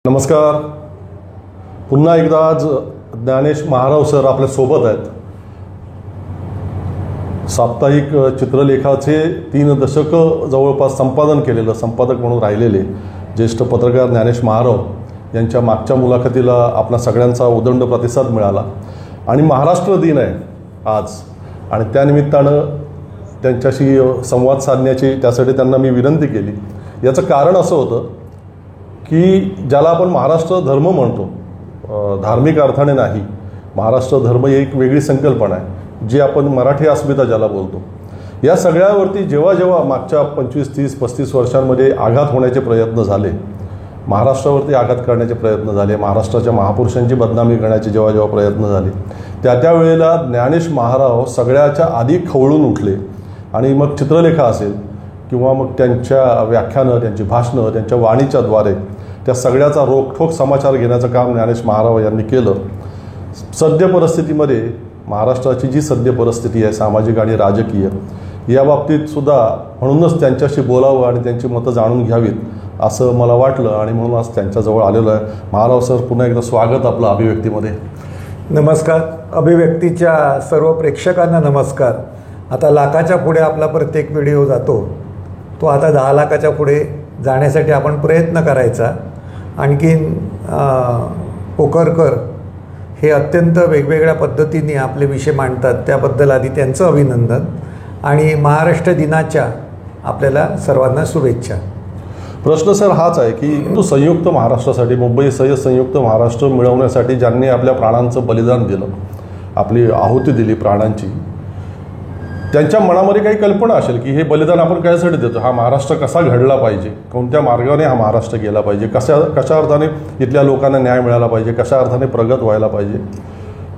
नमस्कार. पुन्हा एकदा आज ज्ञानेश महाराव सर आपल्या सोबत आहेत. साप्ताहिक चित्रलेखाचे 3 दशकं जवळपास संपादन केलेलं, संपादक म्हणून राहिलेले ज्येष्ठ पत्रकार ज्ञानेश महाराव यांच्या मागच्या मुलाखतीला आपल्या सगळ्यांचा उदंड प्रतिसाद मिळाला आणि महाराष्ट्र दिन आहे आज आणि त्यानिमित्तानं त्यांच्याशी संवाद साधण्याची त्यासाठी त्यांना मी विनंती केली. याचं कारण असं होतं की ज्याला आपण महाराष्ट्र धर्म म्हणतो, धार्मिक अर्थाने नाही, महाराष्ट्र धर्म ही एक वेगळी संकल्पना आहे जी आपण मराठी अस्मिता ज्याला बोलतो. या सगळ्यावरती जेव्हा जेव्हा मागच्या 25, 30, 35 वर्षांमध्ये आघात होण्याचे प्रयत्न झाले, महाराष्ट्रावरती आघात करण्याचे प्रयत्न झाले, महाराष्ट्राच्या महापुरुषांची बदनामी करण्याचे जेव्हा जेव्हा प्रयत्न झाले, त्यावेळेला ज्ञानेश महाराव सगळ्याच्या आधी खवळून उठले आणि मग चित्रलेखा असेल किंवा मग त्यांच्या व्याख्यानं, त्यांची भाषणं, त्यांच्या वाणीच्याद्वारे त्या सगळ्याचा रोखठोक समाचार घेण्याचं काम ज्ञानेश महाराव यांनी केलं. सद्य परिस्थितीमध्ये महाराष्ट्राची जी सद्य परिस्थिती आहे सामाजिक आणि राजकीय, या बाबतीत सुद्धा म्हणूनच त्यांच्याशी बोलावं आणि त्यांची मतं जाणून घ्यावीत असं मला वाटलं आणि म्हणून आज त्यांच्याजवळ आलेलो आहे. महाराव सर, पुन्हा एकदा स्वागत आपलं अभिव्यक्तीमध्ये. नमस्कार. अभिव्यक्तीच्या सर्व प्रेक्षकांना नमस्कार. आता लाखाच्या पुढे आपला प्रत्येक व्हिडिओ जातो, तो आता 10 लाखाच्या पुढे जाण्यासाठी आपण प्रयत्न करायचा. आणखीन पोकरकर हे अत्यंत वेगवेगळ्या पद्धतीने आपले विषय मांडतात, त्याबद्दल आधी त्यांचं अभिनंदन आणि महाराष्ट्र दिनाच्या आपल्याला सर्वांना शुभेच्छा. प्रश्न सर हाच आहे की तो संयुक्त महाराष्ट्रासाठी, मुंबईसह संयुक्त महाराष्ट्र मिळवण्यासाठी ज्यांनी आपल्या प्राणांचं बलिदान दिलं, आपली आहुती दिली प्राणांची, त्यांच्या मनामध्ये काही कल्पना असेल की हे बलिदान आपण कशासाठी देतो, हा महाराष्ट्र कसा घडला पाहिजे, कोणत्या मार्गाने हा महाराष्ट्र गेला पाहिजे, कशा अर्थाने इथल्या लोकांना न्याय मिळाला पाहिजे, कशा अर्थाने प्रगत व्हायला पाहिजे,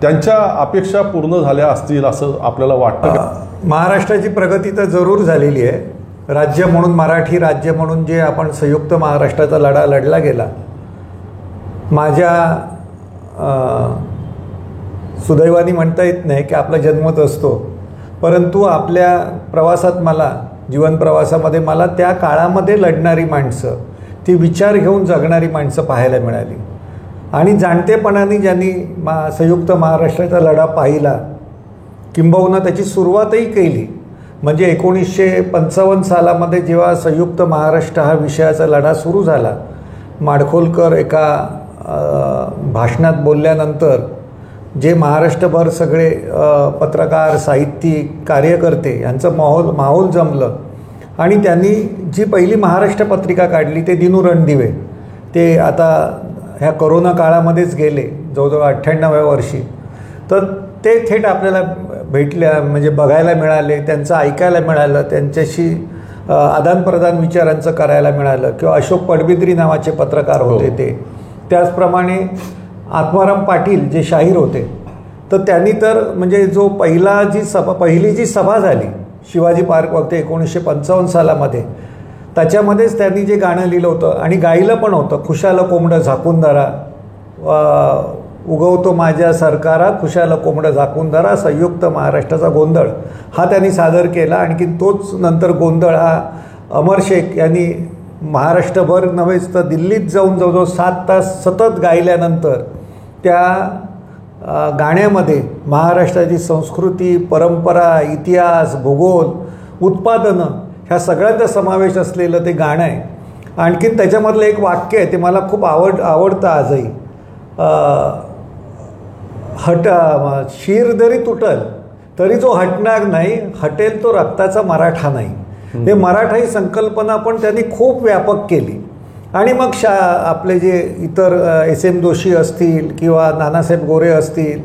त्यांच्या अपेक्षा पूर्ण झाल्या असतील असं आपल्याला वाटतं का? महाराष्ट्राची प्रगती तर जरूर झालेली आहे. राज्य म्हणून, मराठी राज्य म्हणून जे आपण संयुक्त महाराष्ट्राचा लढा लढला गेला, माझ्या सुदैवाने म्हणता येत नाही की आपला जन्मच असतो, परंतु आपल्या प्रवासात मला, जीवन प्रवासामध्ये मला त्या काळामध्ये लढणारी माणसं, ती विचार घेऊन जगणारी माणसं पाहायला मिळाली आणि जाणतेपणाने ज्यांनी संयुक्त महाराष्ट्राचा लढा पाहिला, किंबहुना त्याची सुरुवातही केली. म्हणजे 1955 सालामध्ये जेव्हा संयुक्त महाराष्ट्र हा विषयाचा लढा सुरू झाला, माडखोलकर एका भाषणात बोलल्यानंतर जे महाराष्ट्रभर सगळे पत्रकार, साहित्यिक, कार्यकर्ते यांचं माहोल जमलं आणि त्यांनी जी पहिली महाराष्ट्र पत्रिका काढली ते दिनू रणदिवे, ते आता ह्या कोरोना काळामध्येच गेले जवळजवळ 98व्या वर्षी. तर ते थेट आपल्याला भेटल्या, म्हणजे बघायला मिळाले, त्यांचं ऐकायला मिळालं, त्यांच्याशी आदानप्रदान विचारांचं करायला मिळालं. किंवा अशोक पडबिद्री नावाचे पत्रकार होते ते, त्याचप्रमाणे आत्माराम पाटील जे शाहीर होते, तर त्यांनी तर म्हणजे जो पहिली जी सभा झाली शिवाजी पार्क वरती 1955 सालामध्ये, त्याच्यामध्येच त्यांनी जे गाणं लिहिलं होतं आणि गायलं पण होतं, खुशाल कोंबडं झाकून धरा, उगवतो माझ्या सरकारा, खुशाल कोंबडं झाकून धरा, संयुक्त महाराष्ट्राचा गोंधळ, हा त्यांनी सादर केला. आणखी तोच नंतर गोंधळ हा अमर शेख यांनी महाराष्ट्रभर नव्हेच तर दिल्लीत जाऊन जवळजवळ 7 तास सतत गायल्यानंतर त्या गाण्यामध्ये महाराष्ट्राची संस्कृती, परंपरा, इतिहास, भूगोल, उत्पादनं ह्या सगळ्यांचा समावेश असलेलं ते गाणं आहे. आणखीन त्याच्यामधलं एक वाक्य आहे, ते मला खूप आवडतं आजही. शीर जरी तुटल तरी जो हटणार नाही, हटेल तो रक्ताचा मराठा नाही. हे मराठा ही संकल्पना पण त्यांनी खूप व्यापक केली. आणि मग आपले जे इतर SM जोशी असतील किंवा नानासाहेब गोरे असतील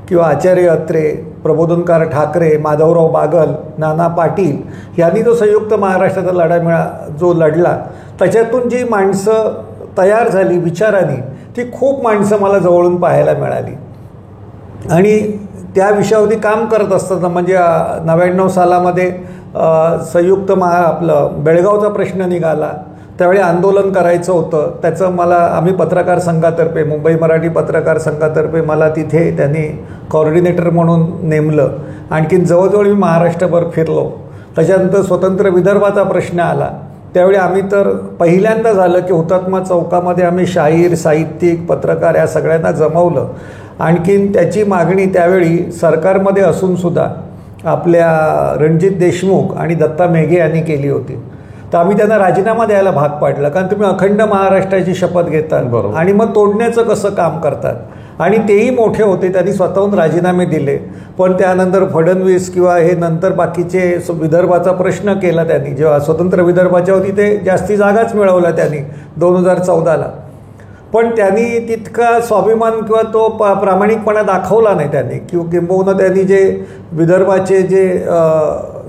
किंवा आचार्य अत्रे, प्रबोधनकार ठाकरे, माधवराव बागल, नाना पाटील यांनी जो संयुक्त महाराष्ट्राचा लढा जो लढला, त्याच्यातून जी माणसं तयार झाली विचारांनी, ती खूप माणसं मला जवळून पाहायला मिळाली. आणि त्या विषयावरती काम करत असताना म्हणजे 99 सालामध्ये संयुक्त आपलं बेळगावचा प्रश्न निघाला, त्यावेळी आंदोलन करायचं होतं. त्याचं आम्ही पत्रकार संघातर्फे, मुंबई मराठी पत्रकार संघातर्फे मला तिथे त्यांनी कॉर्डिनेटर म्हणून नेमलं. आणखीन जवळजवळ मी महाराष्ट्रभर फिरलो. त्याच्यानंतर स्वतंत्र विदर्भाचा प्रश्न आला, त्यावेळी आम्ही तर पहिल्यांदा झालं की हुतात्मा चौकामध्ये आम्ही शाहीर, साहित्यिक, पत्रकार या सगळ्यांना जमवलं. आणखीन त्याची मागणी त्यावेळी सरकारमध्ये असूनसुद्धा आपल्या रणजित देशमुख आणि दत्ता मेघे यांनी केली होती. तर आम्ही त्यांना राजीनामा द्यायला भाग पाडलं, कारण तुम्ही अखंड महाराष्ट्राची शपथ घेतात आणि मग तोडण्याचं कसं काम करतात. आणि तेही मोठे होते, त्यांनी स्वतःहून राजीनामे दिले. पण त्यानंतर फडणवीस किंवा हे नंतर बाकीचे विदर्भाचा प्रश्न केला त्यांनी, जेव्हा स्वतंत्र विदर्भाच्या होती ते जास्ती जागाच मिळवल्या त्यांनी 2014ला. पण त्यांनी तितका स्वाभिमान किंवा तो प्रामाणिकपणा दाखवला नाही त्यांनी, किंबहुना त्यांनी जे विदर्भाचे जे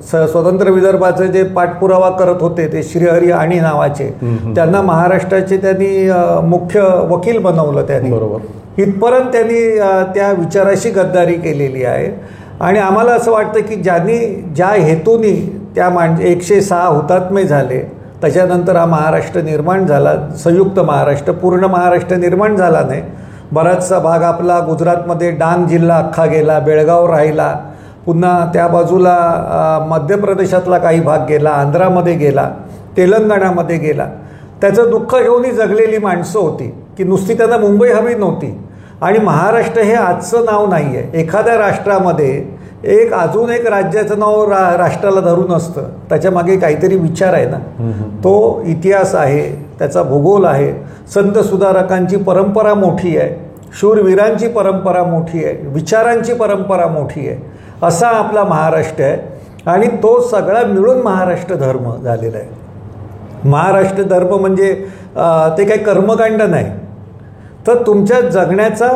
स्वतंत्र विदर्भाचे जे पाठपुरावा करत होते ते श्रीहरी आणि नावाचे, त्यांना महाराष्ट्राचे त्यांनी मुख्य वकील बनवलं त्यांनी. बरोबर. इथपर्यंत त्यांनी त्या विचाराशी गद्दारी केलेली आहे. आणि आम्हाला असं वाटतं की ज्यांनी ज्या हेतूनी त्या 106 हुतात्मे झाले, त्याच्यानंतर हा महाराष्ट्र निर्माण झाला, संयुक्त महाराष्ट्र. पूर्ण महाराष्ट्र निर्माण झाला नाही, बराचसा भाग आपला गुजरातमध्ये डांग जिल्हा अख्खा गेला, बेळगाव राहिला, पुन्हा त्या बाजूला मध्य प्रदेशातला काही भाग गेला, आंध्रामध्ये गेला, तेलंगणामध्ये गेला. त्याचं दुःख घेऊनही जगलेली माणसं होती की नुसती त्यांना मुंबई हवी नव्हती. आणि महाराष्ट्र हे आजचं नाव नाही आहे. एखाद्या राष्ट्रामध्ये अजून एक राज्याचं नाव राष्ट्राला धरून असतं, त्याच्यामागे काहीतरी विचार आहे ना, तो इतिहास आहे, त्याचा भूगोल आहे, संत सुधारकांची परंपरा मोठी आहे, शूरवीरांची परंपरा मोठी आहे, विचारांची परंपरा मोठी आहे. असा आपला महाराष्ट्र आहे. आणि तो सगळा मिळून महाराष्ट्र धर्म झालेला आहे. महाराष्ट्र धर्म म्हणजे ते काही कर्मकांड नाही, तर तुमच्या जगण्याचा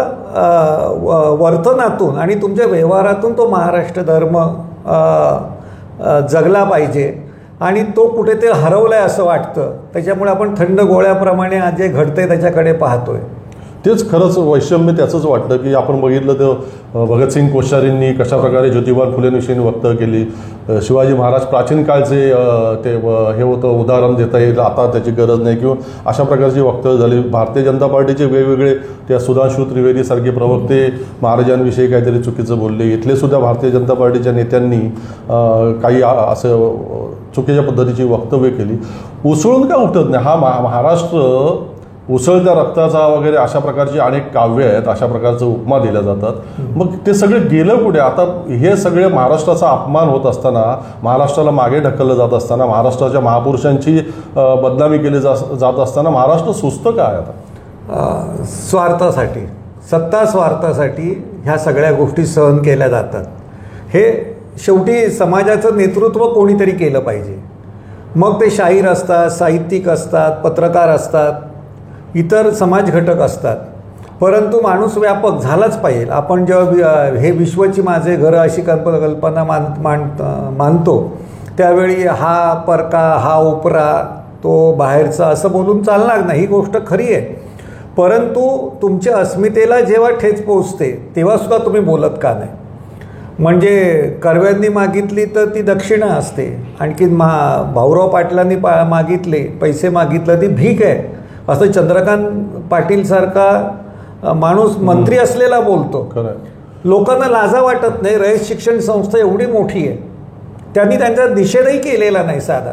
वर्तनातून आणि तुमच्या व्यवहारातून तो महाराष्ट्र धर्म जगला पाहिजे. आणि तो कुठे ते हरवला आहे असं वाटतं. त्याच्यामुळे आपण थंड गोळ्याप्रमाणे आज जे घडतंय त्याच्याकडे पाहतोय. तेच खरंच वैषम्य त्याचंच वाटतं की आपण बघितलं तर भगतसिंग कोश्यारींनी कशाप्रकारे ज्योतिबा फुलेंविषयी वक्तव्य केली. शिवाजी महाराज प्राचीन काळचे ते हे होतं उदाहरण देता येईल, आता त्याची गरज नाही, किंवा अशा प्रकारची वक्तव्य झाली. भारतीय जनता पार्टीचे वेगवेगळे त्या सुधांशू त्रिवेदीसारखे प्रवक्ते महाराजांविषयी काहीतरी चुकीचं बोलले. इथले सुद्धा भारतीय जनता पार्टीच्या नेत्यांनी काही असं चुकीच्या पद्धतीची वक्तव्य केली. उसळून का उठत नाही हा महाराष्ट्र? उसळत्या रक्ताचा वगैरे अशा प्रकारची अनेक काव्य आहेत, अशा प्रकारचं उपमा दिल्या जातात. मग ते सगळं गेलं कुठे? आता हे सगळे महाराष्ट्राचा अपमान होत असताना, महाराष्ट्राला मागे ढकललं जात असताना, महाराष्ट्राच्या महापुरुषांची बदनामी केली जात असताना महाराष्ट्र सुस्त काय आता? स्वार्थासाठी, सत्ता स्वार्थासाठी ह्या सगळ्या गोष्टी सहन केल्या जातात. हे शेवटी समाजाचं नेतृत्व कोणीतरी केलं पाहिजे. मग ते शाहीर असतात, साहित्यिक असतात, पत्रकार असतात, इतर समाज घटक असतात. परंतु माणूस व्यापक झालाच पाहिजे. आपण जेव्हा हे विश्वची माझे घरं अशी कल्पना मानतो त्यावेळी हा परका, हा उपरा, तो बाहेरचा असं बोलून चालणार नाही. ही गोष्ट खरी आहे. परंतु तुमच्या अस्मितेला जेव्हा ठेच पोचते तेव्हासुद्धा तुम्ही बोलत का नाही? म्हणजे कर्व्यांनी मागितली तर ती दक्षिणा असते. आणखीन भाऊराव पाटलांनी मागितले, पैसे मागितलं ती भीक आहे असं चंद्रकांत पाटीलसारखा माणूस मंत्री असलेला बोलतो. लोकांना लाजा वाटत नाही. रयत शिक्षण संस्था एवढी मोठी आहे, त्यांनी त्यांचा निषेधही केलेला नाही साधा.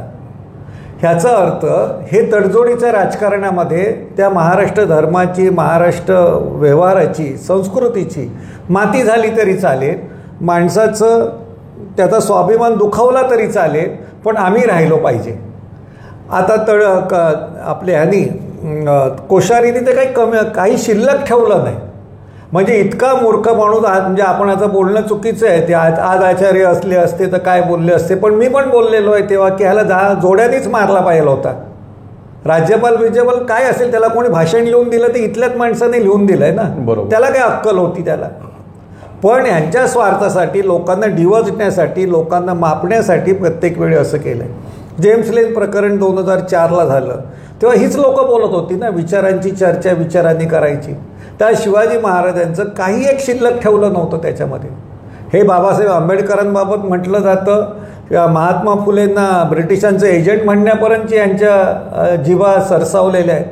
ह्याचा अर्थ हे तडजोडीच्या राजकारणामध्ये त्या महाराष्ट्र धर्माची, महाराष्ट्र व्यवहाराची, संस्कृतीची माती झाली तरी चालेल, माणसाचं त्याचा स्वाभिमान दुखावला तरी चालेल, पण आम्ही राहिलो पाहिजे. आता आपल्या ह्यानी कोश्यारीने ते काही शिल्लक ठेवलं नाही. म्हणजे इतका मूर्ख माणूस आज, म्हणजे आपण आता बोलणं चुकीचं आहे. ते आज आचार्य असले असते तर काय बोलले असते. पण मी पण बोललेलो आहे तेव्हा की ह्याला जोड्यानेच मारला पाहिजे होता. राज्यपाल काय असेल, त्याला कोणी भाषण लिहून दिलं ते इथल्याच माणसाने लिहून दिलं आहे ना, बरोबर. त्याला काय अक्कल होती त्याला? पण यांच्या स्वार्थासाठी, लोकांना डिवचण्यासाठी, लोकांना मापण्यासाठी प्रत्येक वेळी असं केलं आहे. जेम्स लेन प्रकरण 2004ला झालं तेव्हा हीच लोकं बोलत होती ना, विचारांची चर्चा विचारांनी करायची. त्या शिवाजी महाराजांचं काही एक शिल्लक ठेवलं नव्हतं त्याच्यामध्ये. हे बाबासाहेब आंबेडकरांबाबत म्हटलं जातं, महात्मा फुलेंना ब्रिटिशांचं एजंट म्हणण्यापर्यंतची यांच्या जीवा सरसावलेल्या आहेत.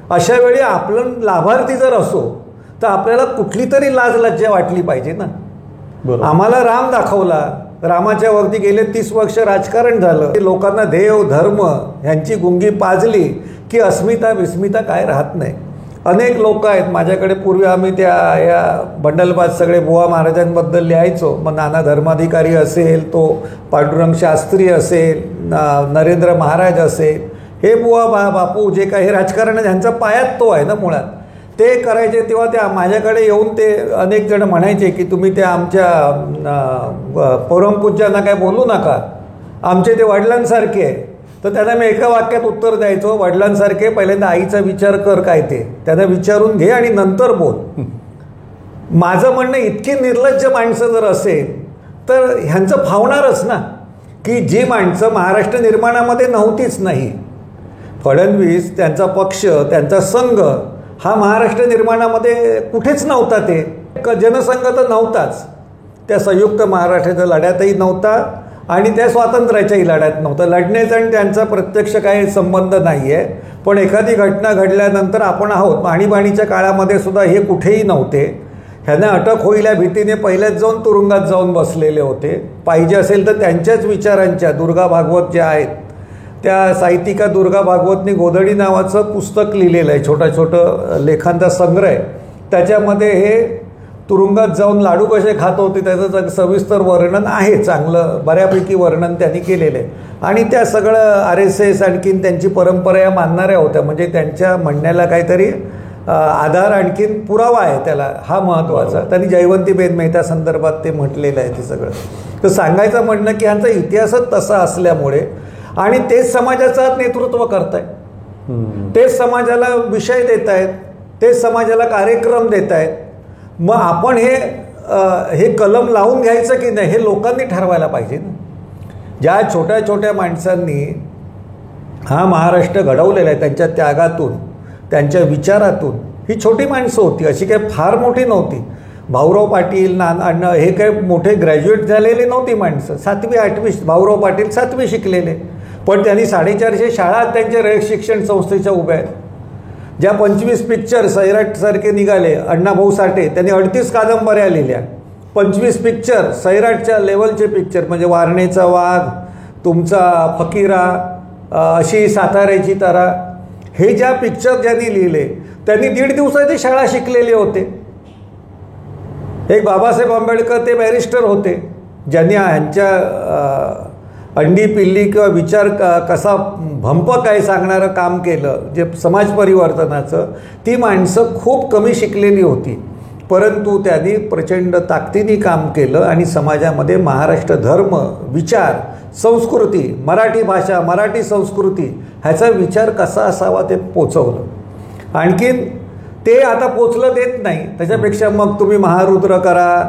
अशा वेळी आपण लाभार्थी जर असो तर आपल्याला कुठली तरी लाज लज्जा वाटली पाहिजे ना. आम्हाला राम दाखवला, रामाच्या वरती गेले 30 वर्ष राजकारण झालं, लोकांना देव धर्म ह्यांची गुंगी पाजली की अस्मिता विस्मिता काय राहत नाही. अनेक लोक आहेत माझ्याकडे. पूर्वी आम्ही या बंडलबाज सगळे बुवा महाराजांबद्दल लिहायचो. मग नाना धर्माधिकारी असेल, तो पांडुरंग शास्त्री असेल, नरेंद्र महाराज असेल, हे बुवा बापू जे काही हे राजकारण ह्यांचा पायात तो आहे ना मुळात. ते करायचे तेव्हा त्या माझ्याकडे येऊन ते अनेक जण म्हणायचे की तुम्ही त्या आमच्या परमपूज्यांना काय बोलू नका, आमचे ते वडिलांसारखे आहे. तर त्यांना मी एका वाक्यात उत्तर द्यायचो, वडिलांसारखे पहिल्यांदा आईचा विचार कर काय ते त्यांना विचारून घे आणि नंतर बोल. माझं म्हणणं इतकी निर्लज्ज माणसं जर असेल तर ह्यांचं फावणारच ना, की जी माणसं महाराष्ट्र निर्माणामध्ये नव्हतीच नाही. फडणवीस, त्यांचा पक्ष, त्यांचा संघ हा महाराष्ट्र निर्माणामध्ये कुठेच नव्हता. ते जनसंघ तर नव्हताच, त्या संयुक्त महाराष्ट्राच्या लढ्यातही नव्हता आणि त्या स्वातंत्र्याच्याही लढ्यात नव्हता. लढण्याचा आणि त्यांचा प्रत्यक्ष काही संबंध नाही आहे. पण एखादी घटना घडल्यानंतर आपण आहोत. आणीबाणीच्या काळामध्ये सुद्धा हे कुठेही नव्हते. ह्यांना अटक होईल या भीतीने पहिल्याच जाऊन तुरुंगात जाऊन बसलेले होते. पाहिजे असेल तर त्यांच्याच विचारांच्या दुर्गा भागवत ज्या आहेत त्या साहित्यिका दुर्गा भागवतनी गोधडी नावाचं पुस्तक लिहिलेलं आहे, छोटं लेखांचा संग्रह आहे. त्याच्यामध्ये हे तुरुंगात जाऊन लाडू कसे खात होते त्याचं सविस्तर वर्णन आहे. चांगलं बऱ्यापैकी वर्णन त्यांनी केलेलं आहे. आणि त्या सगळं RSS आणखीन त्यांची परंपरा या मानणाऱ्या होत्या. म्हणजे त्यांच्या म्हणण्याला काहीतरी आधार आणखीन पुरावा आहे त्याला, हा महत्त्वाचा. त्यांनी जयवंतीबेन मेहता संदर्भात ते म्हटलेलं आहे ते सगळं. तर सांगायचं म्हणणं की ह्यांचा इतिहासच तसा असल्यामुळे आणि तेच समाजाचं नेतृत्व करतायत, तेच समाजाला विषय देत आहेत, तेच समाजाला कार्यक्रम देत आहेत. मग आपण हे कलम लावून घ्यायचं की नाही हे लोकांनी ठरवायला पाहिजे ना. ज्या छोट्या छोट्या माणसांनी हा महाराष्ट्र घडवलेला आहे त्यांच्या त्यागातून, त्यांच्या विचारातून, ही छोटी माणसं होती, अशी काही फार मोठी नव्हती. भाऊराव पाटील हे काही मोठे ग्रॅज्युएट झालेले नव्हती माणसं. 7वी 8वी भाऊराव पाटील 7वी शिकलेले, पण त्यांनी 450 शाळा त्यांच्या रयत शिक्षण संस्थेच्या उभ्या आहेत. ज्या 25 पिक्चर सैराटसारखे निघाले, अण्णाभाऊ साठे त्यांनी 38 कादंबऱ्या लिहिल्या. 25 पिक्चर सैराटच्या लेवलचे पिक्चर, म्हणजे वारणेचा वाघ, तुमचा फकीरा, अशी साताऱ्याची तारा, हे ज्या पिक्चर ज्यांनी लिहिले त्यांनी 1.5 दिवसाची शाळा शिकलेले होते. एक बाबासाहेब आंबेडकर ते बॅरिस्टर होते, ज्यांनी ह्यांच्या अंडी पिल्ली किंवा विचार कसा भंप काय सांगणारं काम केलं, जे समाज परिवर्तनाचं. ती माणसं खूप कमी शिकलेली होती, परंतु त्यांनी प्रचंड ताकदीने काम केलं आणि समाजामध्ये महाराष्ट्र धर्म, विचार, संस्कृती, मराठी भाषा, मराठी संस्कृती ह्याचा विचार कसा असावा ते पोचवलं. आणखीन ते आता पोचलं देत नाही. त्याच्यापेक्षा मग तुम्ही महारुद्र करा,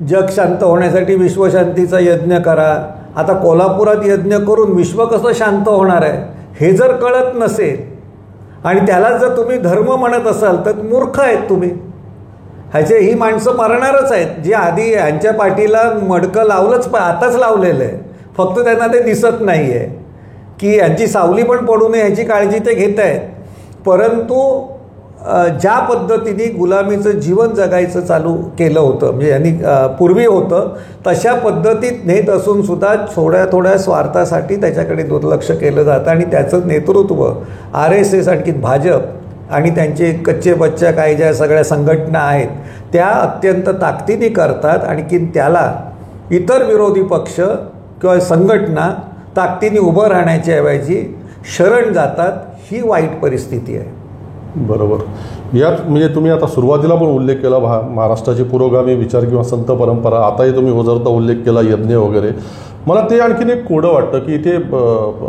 जग शांत होण्यासाठी विश्वशांतीचा यज्ञ करा. आता कोल्हापुरात यज्ञ करून विश्व कसं शांत होणार आहे हे जर कळत नसेल आणि त्याला जर तुम्ही धर्म म्हणत असाल तर मूर्ख आहेत तुम्ही. ही माणसं मरणारच आहेत, जी आधी यांच्या पाठीला मडकं लावलंच आताच लावलेलं आहे, फक्त त्यांना ते दिसत नाही आहे की यांची सावली पण पडू नये ह्याची काळजी ते घेत आहेत. परंतु ज्या पद्धतीने गुलामीचं जीवन जगायचं चालू केलं होतं, म्हणजे यांनी पूर्वी होतं तशा पद्धतीत नेत असून सुद्धा थोड्या स्वार्थासाठी त्याच्याकडे दुर्लक्ष केलं जातं. आणि त्याचं नेतृत्व RSS आणखी भाजप आणि त्यांचे कच्चे बच्च्या काही ज्या सगळ्या संघटना आहेत त्या अत्यंत ताकदीने करतात. आणखीन त्याला इतर विरोधी पक्ष किंवा संघटना ताकदीने उभं राहण्याच्या ऐवजी शरण जातात. ही वाईट परिस्थिती आहे. बरोबर. यात म्हणजे तुम्ही आता सुरुवातीला पण उल्लेख केला महाराष्ट्राची पुरोगामी विचार किंवा संत परंपरा, आताही तुम्ही ओझरता उल्लेख केला यज्ञ वगैरे. मला ते आणखीन एक कोडं वाटतं की इथे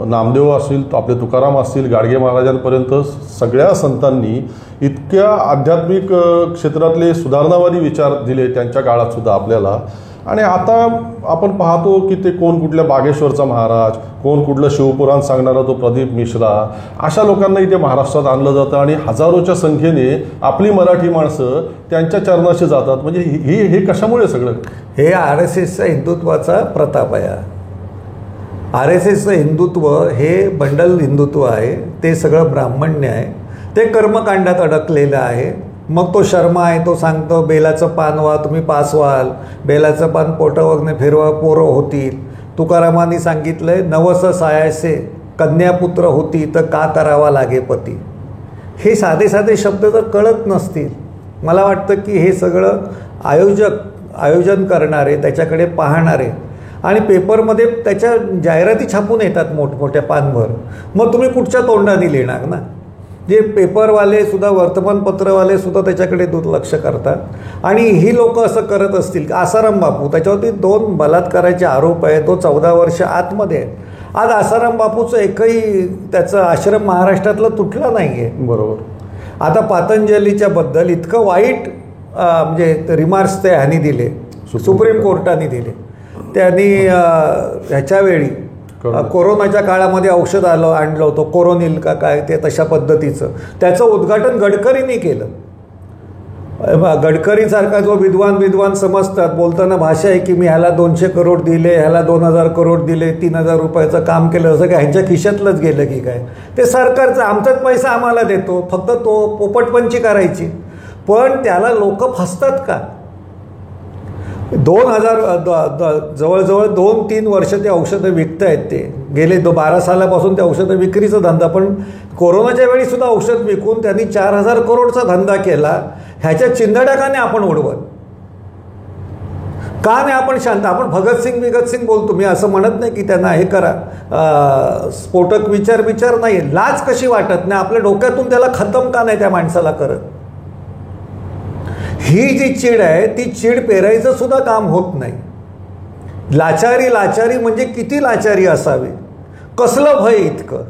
नामदेव असतील, आपले तुकाराम असतील, गाडगे महाराजांपर्यंत सगळ्या संतांनी इतक्या आध्यात्मिक क्षेत्रातले सुधारणावादी विचार दिले त्यांच्या काळात सुद्धा आपल्याला. आणि आता आपण पाहतो की ते कोण कुठल्या बागेश्वरचा महाराज, कोण कुठलं शिवपुराण सांगणारा तो प्रदीप मिश्रा, अशा लोकांना इथे महाराष्ट्रात आणलं जातं आणि हजारोच्या संख्येने आपली मराठी माणसं त्यांच्या चरणाशी जातात. म्हणजे हे कशामुळे सगळं? हे RSSचा हिंदुत्वाचा प्रताप आहे. RSSचं हिंदुत्व हे बंडल हिंदुत्व आहे, ते सगळं ब्राह्मण्य आहे, ते कर्मकांडात अडकलेलं आहे. मग तो शर्मा आहे, तो सांगतो बेलाचं पान व्हा, तुम्ही पास व्हाल, बेलाचं पान पोटावरने फिरवा पोरं होतील. तुकारामांनी सांगितलंय, नवस सायासे कन्यापुत्र होती तर का करावा लागे पती. हे साधे साधे शब्द जर कळत नसतील, मला वाटतं की हे सगळं आयोजन करणारे, त्याच्याकडे पाहणारे आणि पेपरमध्ये त्याच्या जाहिराती छापून येतात मोठमोठ्या पानभर, मग तुम्ही कुठच्या तोंडाने लिहिणार ना. जे पेपरवाले सुद्धा, वर्तमानपत्रवाले सुद्धा त्याच्याकडे दुर्लक्ष करतात. आणि ही लोक असं करत असतील. आसाराम बापू, त्याच्यावरती 2 बलात्काराचे आरोप आहे, तो 14 वर्ष आतमध्ये आहे. आज आसाराम बापूचं एकही त्याचं आश्रम महाराष्ट्रातलं तुटला नाही आहे. बरोबर. आता पातंजलीच्या बद्दल इतकं वाईट म्हणजे रिमार्क्स ते ह्यांनी दिले, सुप्रीम कोर्टाने दिले. त्यांनी ह्याच्यावेळी कोरोनाच्या काळामध्ये औषध आणलं होतं, कोरोनिल का काय ते, तशा पद्धतीचं त्याचं उद्घाटन गडकरींनी केलं. गडकरीसारखा जो विद्वान समजतात, बोलताना भाषा आहे की मी ह्याला 200 करोड दिले, ह्याला 2000 करोड दिले, 3000 रुपयाचं काम केलं, असं काय ह्यांच्या खिशातलंच गेलं की काय. ते सरकारचं, आमचाच पैसा आम्हाला देतो, फक्त तो पोपटपंची करायची. पण त्याला लोक फसतात का. 2000 जवळजवळ 2-3 वर्ष ते औषधं विकत आहेत. ते गेले 12 सालापासून ते औषधं विक्रीचा धंदा, पण कोरोनाच्या वेळी सुद्धा औषध विकून त्यांनी 4000 करोडचा धंदा केला. ह्याच्या चिंधड्या का नाही आपण उडवत, का नाही आपण शांत. आपण भगतसिंग बोलतो, मी असं म्हणत नाही की त्यांना हे करा, स्फोटक विचार नाही. लाज कशी वाटत नाही आपल्या डोक्यातून, त्याला खतम का नाही त्या माणसाला करत. ही जी चीड आहे ती चीड पेरायचं सुद्धा काम होत नाही. लाचारी म्हणजे किती लाचारी असावी, कसलं भय इतकं.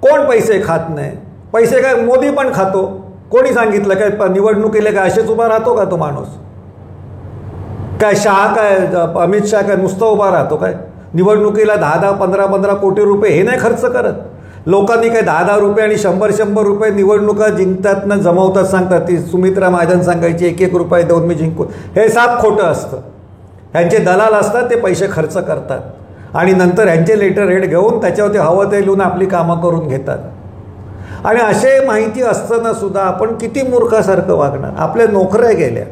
कोण पैसे खात नाही. पैसे काय मोदी पण खातो. कोणी सांगितलं काय निवडणुकीला काय असेच उभा राहतो का तो माणूस. काय शहा काय अमित शहा काय नुसतं उभा राहतो काय. निवडणुकीला 10-10, 15-15 कोटी रुपये हे नाही खर्च करत. लोकांनी काय 10-10 रुपये आणि 100-100 रुपये निवडणुका जिंकतात ना, जमवतात सांगतात. ती सुमित्रा महाजन सांगायची 1-1 रुपये देऊन मी जिंकू. हे साप खोटं असतं. ह्यांचे दलाल असतात, ते पैसे खर्च करतात आणि नंतर ह्यांचे लेटर हेड घेऊन त्याच्यावरती हवं ते लिहून आपली कामं करून घेतात. आणि असे माहिती असताना सुद्धा आपण किती मूर्खासारखं वागणार. आपल्या नोकऱ्या गेल्या,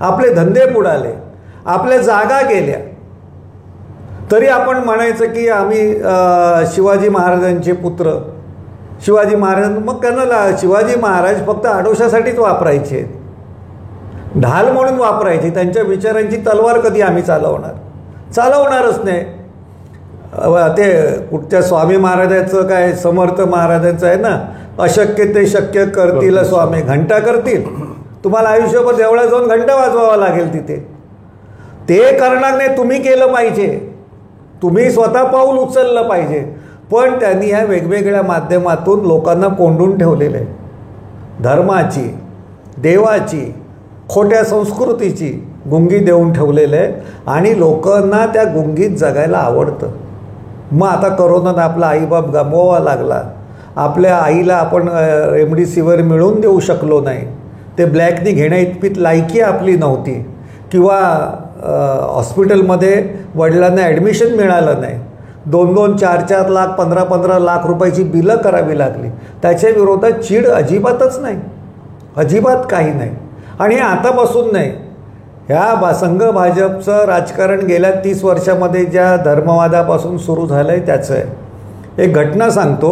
आपले धंदे बुडाले, आपल्या जागा गेल्या, तरी आपण म्हणायचं की आम्ही शिवाजी महाराजांचे पुत्र. शिवाजी महाराज, मग त्यांना शिवाजी महाराज फक्त आडोशासाठीच वापरायचे, ढाल म्हणून वापरायचे. त्यांच्या विचारांची तलवार कधी आम्ही चालवणारच नाही. ते कुठच्या स्वामी महाराजांचं काय, समर्थ महाराजांचं आहे ना, अशक्य ते शक्य करतील स्वामी. घंटा करतील, तुम्हाला आयुष्यभर देवळात जाऊन घंटा वाजवावा लागेल तिथे. ते करणार नाही, तुम्ही केलं पाहिजे, तुम्ही स्वतः पाऊल उचललं पाहिजे. पण त्यांनी ह्या वेगवेगळ्या माध्यमातून लोकांना कोंडून ठेवलेलं आहे. धर्माची, देवाची, खोट्या संस्कृतीची गुंगी देऊन ठेवलेलं आहे आणि लोकांना त्या गुंगीत जगायला आवडतं. मग आता करोनानं आपला आईबाप गमवावा लागला. आपल्या आईला आपण रेमडेसिवीर मिळवून देऊ शकलो नाही. ते ब्लॅकनी घेण्या इतपत लायकी आपली नव्हती. किंवा हॉस्पिटलमध्ये वडिलांना ॲडमिशन मिळालं नाही. 2-2, 4-4 लाख, 15-15 लाख रुपयाची बिलं करावी लागली. त्याच्या विरोधात चीड अजिबातच नाही, अजिबात काही नाही. आणि हे आतापासून नाही, ह्या संघ भाजपचं राजकारण गेल्या 30 वर्षामध्ये ज्या धर्मवादापासून सुरू झालं आहे त्याचं आहे. एक घटना सांगतो.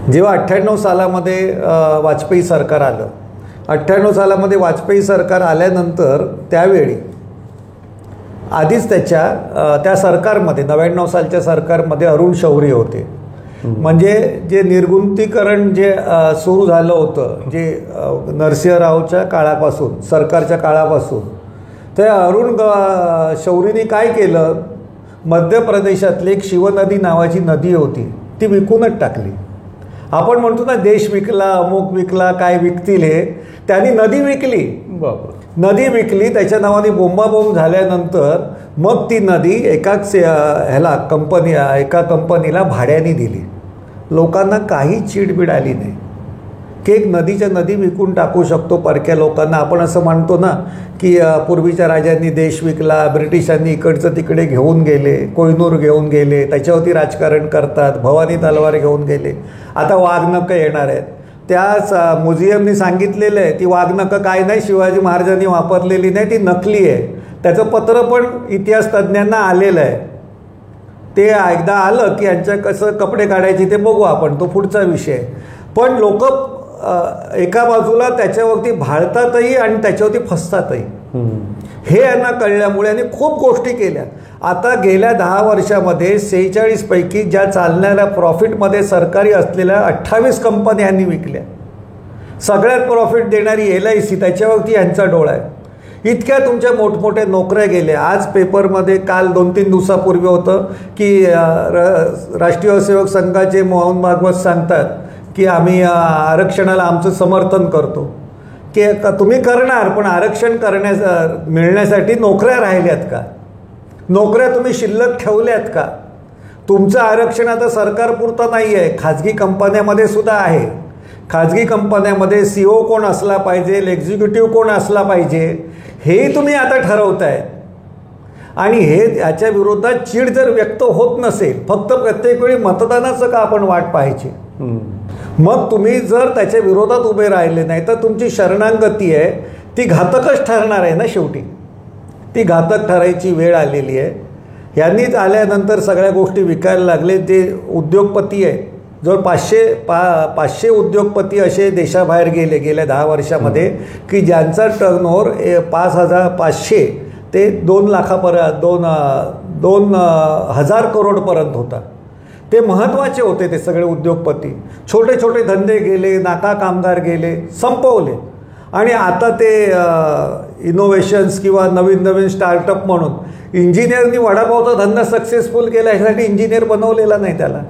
जेव्हा 98 सालामध्ये वाजपेयी सरकार आलं, 98 सालामध्ये वाजपेयी सरकार आल्यानंतर त्यावेळी आधीच त्या सरकारमध्ये 99 सालच्या सरकारमध्ये अरुण शौरी होते. म्हणजे जे निर्गुंतीकरण जे सुरू झालं होतं, जे नरसिंहरावच्या काळापासून, सरकारच्या काळापासून, ते अरुण शौरीने काय केलं, मध्य प्रदेशातली एक शिवनदी नावाची नदी होती, ती विकूनच टाकली. आपण म्हणतो ना देश विकला, अमुक विकला, काय विकतील हे, त्यांनी नदी विकली. नदी विकली, त्याच्या नावाने बोंबाबोंब झाल्यानंतर मग ती नदी एका कंपनीला भाड्याने दिली. लोकांना काही चिडबिड आली नाही की एक नदी विकून टाकू शकतो परक्या लोकांना. आपण असं म्हणतो ना की पूर्वीच्या राजांनी देश विकला, ब्रिटिशांनी इकडचं तिकडे घेऊन गेले, कोहिनूर घेऊन गेले, त्याच्यावरती राजकारण करतात, भवानी तलवार घेऊन गेले, आता वाघनखं येणार आहेत. त्याच म्युझियमनी सांगितलेलं आहे ती वाघनखं काय नाही शिवाजी महाराजांनी वापरलेली नाही, ती नकली आहे. त्याचं पत्र पण इतिहास तज्ज्ञांना आलेलं आहे. ते एकदा आलं की यांच्या कसं कपडे काढायचे ते बघू आपण, तो पुढचा विषय. पण लोक एका बाजूला त्याच्यावरती भाळतातही आणि त्याच्यावरती फसतातही. हे यांना कळल्यामुळे यांनी खूप गोष्टी केल्या. आता गेल्या 10 वर्षामध्ये 46 पैकी ज्या चालणाऱ्या प्रॉफिटमध्ये सरकारी असलेल्या 28 कंपन्या यांनी विकल्या. सगळ्यात प्रॉफिट देणारी LIC त्याच्यावरती यांचा डोळा आहे. इतक्या तुमच्या मोठमोठ्या नोकऱ्या गेल्या. आज पेपरमध्ये काल 2-3 दिवसापूर्वी होतं की राष्ट्रीय सेवक संघाचे मोहन भागवत सांगतात की आम्ही आरक्षणाला आमचं समर्थन करतो. की तुम्ही करणार, पण आरक्षण मिळण्यासाठी नोकऱ्या राहिल्यात का? नोकऱ्या तुम्ही शिल्लक ठेवल्यात का? तुमचं आरक्षण आता सरकारपुरतं नाही आहे, खाजगी कंपन्यामध्ये सुद्धा आहे. खाजगी कंपन्यामध्ये CEO कोण असला पाहिजे, एक्झिक्युटिव्ह कोण असला पाहिजे, हेही तुम्ही आता ठरवताय. आणि याच्या विरोधात चीड जर व्यक्त होत नसेल, फक्त प्रत्येक वेळी मतदानाचं का आपण वाट पाहायची? मग तुम्ही जर त्याच्या विरोधात उभे राहिले नाही तर तुमची शरणागती आहे ती घातकच ठरणार आहे ना. शेवटी ती घातक ठरायची वेळ आलेली आहे. यांनीच आल्यानंतर सगळ्या गोष्टी विकायला लागले. ते उद्योगपती आहे, जवळ 500 उद्योगपती असे देशाबाहेर गेले गेल्या 10 वर्षामध्ये की ज्यांचा टर्नओव्हर 5,500 ते 2 लाखापर्यंत 2,000 करोडपर्यंत होता. ते महत्त्वाचे होते ते सगळे उद्योगपती. छोटे छोटे धंदे गेले, नाका कामगार गेले, संपवले. आणि आता ते इनोव्हेशन्स किंवा नवीन नवीन स्टार्टअप म्हणून इंजिनियरनी वडापावचा धंदा सक्सेसफुल केला, ह्यासाठी इंजिनियर बनवलेला नाही त्याला.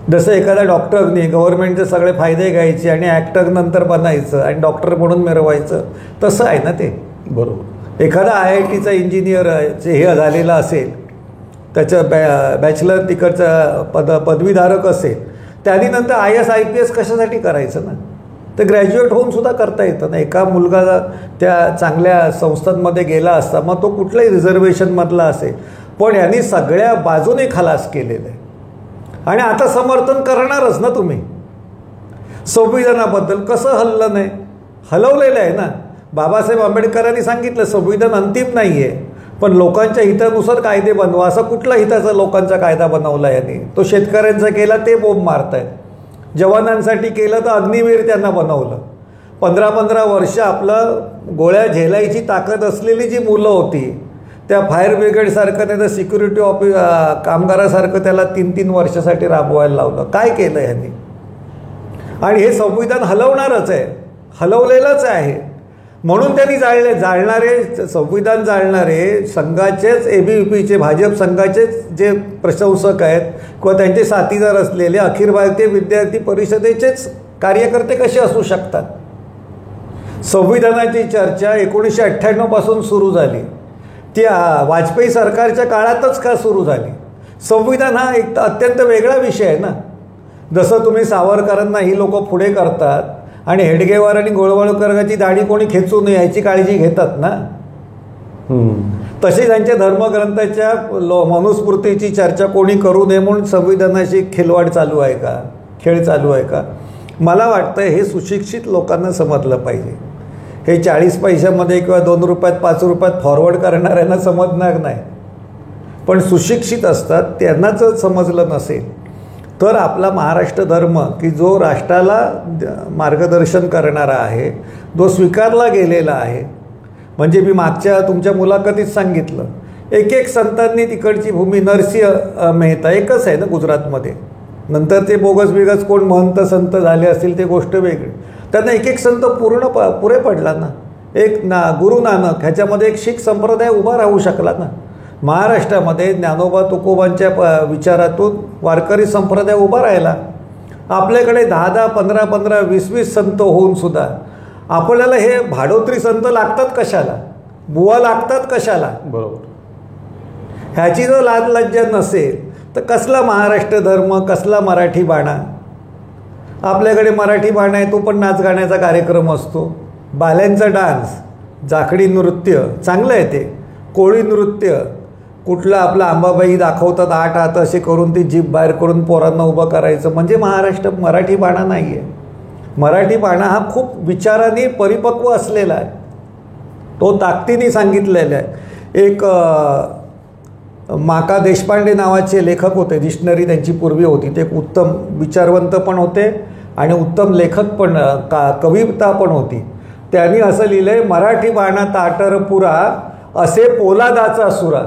जसं एखाद्या डॉक्टरनी गव्हर्नमेंटचे सगळे फायदे घ्यायचे आणि ॲक्टर नंतर बनायचं आणि डॉक्टर म्हणून मिरवायचं, तसं आहे ना ते. बरोबर. एखादा IITचा इंजिनियर हे झालेला असेल, त्याचं बॅचलर तिकडचा पदवीधारक असेल, त्याने नंतर IAS IPS कशासाठी करायचं ना? तर ग्रॅज्युएट होऊन सुद्धा करता येतं ना. एका मुलगा त्या चांगल्या संस्थांमध्ये गेला असता, मग तो कुठल्याही रिझर्वेशनमधला असेल, पण यांनी सगळ्या बाजूने खलास केलेलं आहे. आणि आता समर्थन करणारच ना तुम्ही. संविधानाबद्दल कसं हललं नाही? हलवलेलं आहे ना. बाबासाहेब आंबेडकरांनी सांगितलं संविधान अंतिम नाही आहे, पण लोकांच्या हितानुसार कायदे बनवा. असा कुठला हिताचा लोकांचा कायदा बनवला यांनी? तो शेतकऱ्यांचा केला ते बोंब मारतायत. जवानांसाठी केलं तर अग्निवीर त्यांना बनवलं. 15-15 वर्ष आपलं गोळ्या झेलायची ताकद असलेली जी मुलं होती, त्या फायर ब्रिगेडसारखं नाही तर सिक्युरिटी कामगारासारखं त्याला 3-3 वर्षासाठी राबवायला लावलं. काय केलं यांनी? आणि हे संविधान हलवणारच आहे, हलवलेलंच आहे. म्हणून त्यांनी जाळणारे संविधान जाळणारे संघाचेच ABVPचे भाजप संघाचेच जे प्रशंसक आहेत किंवा त्यांचे साथीदार असलेले अखिल भारतीय विद्यार्थी परिषदेचेच कार्यकर्ते कसे असू शकतात? संविधानाची चर्चा 1998 पासून सुरू झाली, ती वाजपेयी सरकारच्या काळातच का सुरू झाली? संविधान हा एक अत्यंत वेगळा विषय आहे ना. जसं तुम्ही सावरकरांना ही लोक पुढे करतात आणि हेडगेवार आणि गोळवळकरांची दाढी कोणी खेचू नये याची काळजी घेतात ना, तशी त्यांच्या धर्मग्रंथाच्या मनुस्मृतीची चर्चा कोणी करू नये म्हणून संविधानाची खिलवाड चालू आहे का, खेळ चालू आहे का? मला वाटतं हे सुशिक्षित लोकांना समजलं पाहिजे. हे 40 पैशामध्ये किंवा 2 रुपयात 5 रुपयात फॉरवर्ड करणाऱ्यांना समजणार नाही, पण सुशिक्षित असतात त्यांनाच समजलं नसेल तर आपला महाराष्ट्र धर्म की जो राष्ट्राला मार्गदर्शन करणारा आहे, जो स्वीकारला गेलेला आहे. म्हणजे मी मागच्या तुमच्या मुलाखतीत सांगितलं, एक संतांनी तिकडची भूमी, नरसिंह मेहता एकच आहे ना गुजरातमध्ये, नंतर ते बोगस कोण महंत संत झाले असतील ते गोष्ट वेगळी. त्यांना एक संत पुरे पडला ना. गुरु नानक ह्याच्यामध्ये एक शीख संप्रदाय उभा राहू शकला ना. महाराष्ट्रामध्ये ज्ञानोबा तुकोबांच्या विचारातून वारकरी संप्रदाय उभा राहिला. आपल्याकडे 10-10, 15-15, 20-20 संत होऊन सुद्धा आपल्याला हे भाडोत्री संत लागतात कशाला, बुवा लागतात कशाला? बरोबर. ह्याची जर लाज लज्जा नसेल तर कसला महाराष्ट्र धर्म, कसला मराठी बाणा? आपल्याकडे मराठी बाणा आहे, तो पण नाच गाण्याचा कार्यक्रम असतो, बाल्यांचा डान्स, जाखडी नृत्य चांगलं आहे ते, कोळी नृत्य, कुठलं आपलं अंबाबाई दाखवतात 8 हात असे करून ती जीभ बाहेर करून पोरांना उभं करायचं, म्हणजे महाराष्ट्र मराठी बाणा नाही आहे. मराठी बाणा हा खूप विचाराने परिपक्व असलेला आहे, तो ताकदीने सांगितलेला आहे. एक माका देशपांडे नावाचे लेखक होते, डिक्शनरी त्यांची पूर्वी होती. ते एक उत्तम विचारवंत पण होते आणि उत्तम लेखक पण, कविता पण होती. त्यांनी असं लिहिलं आहे, मराठी बाणा ताटर पुरा असे पोलादाचा सुरा.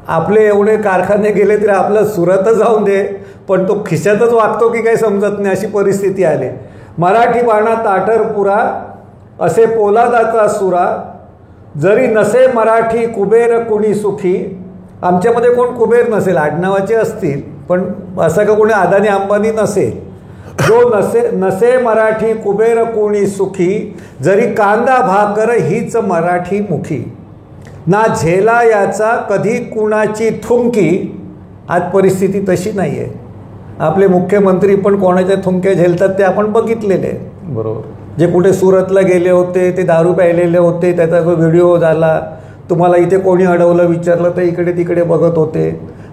आपले एवढे कारखाने गेले तरी आपलं सुरातच जाऊन दे, पण तो खिशातच वागतो की काही समजत नाही, अशी परिस्थिती आली. मराठी बाणा ताटर पुरा असे पोलादाचा सुरा, जरी नसे मराठी कुबेर कुणी सुखी. आमच्यामध्ये कोण कुबेर नसेल, आडनावाचे असतील, पण असं का कोणी अदानी अंबानी नसेल. जो नसे मराठी कुबेर कोणी सुखी, जरी कांदा भाकर हीच मराठी मुखी. ना झेला याचा कधी कुणाची थुंकी. आज परिस्थिती तशी नाही आहे. आपले मुख्यमंत्री पण कोणाच्या थुंक्या झेलतात ते आपण बघितलेले. बरोबर. जे कुठे सुरतला गेले होते, ते दारू प्यायलेले होते, त्याचा जो व्हिडिओ झाला, तुम्हाला इथे कोणी अडवलं विचारलं तर इकडे तिकडे बघत होते.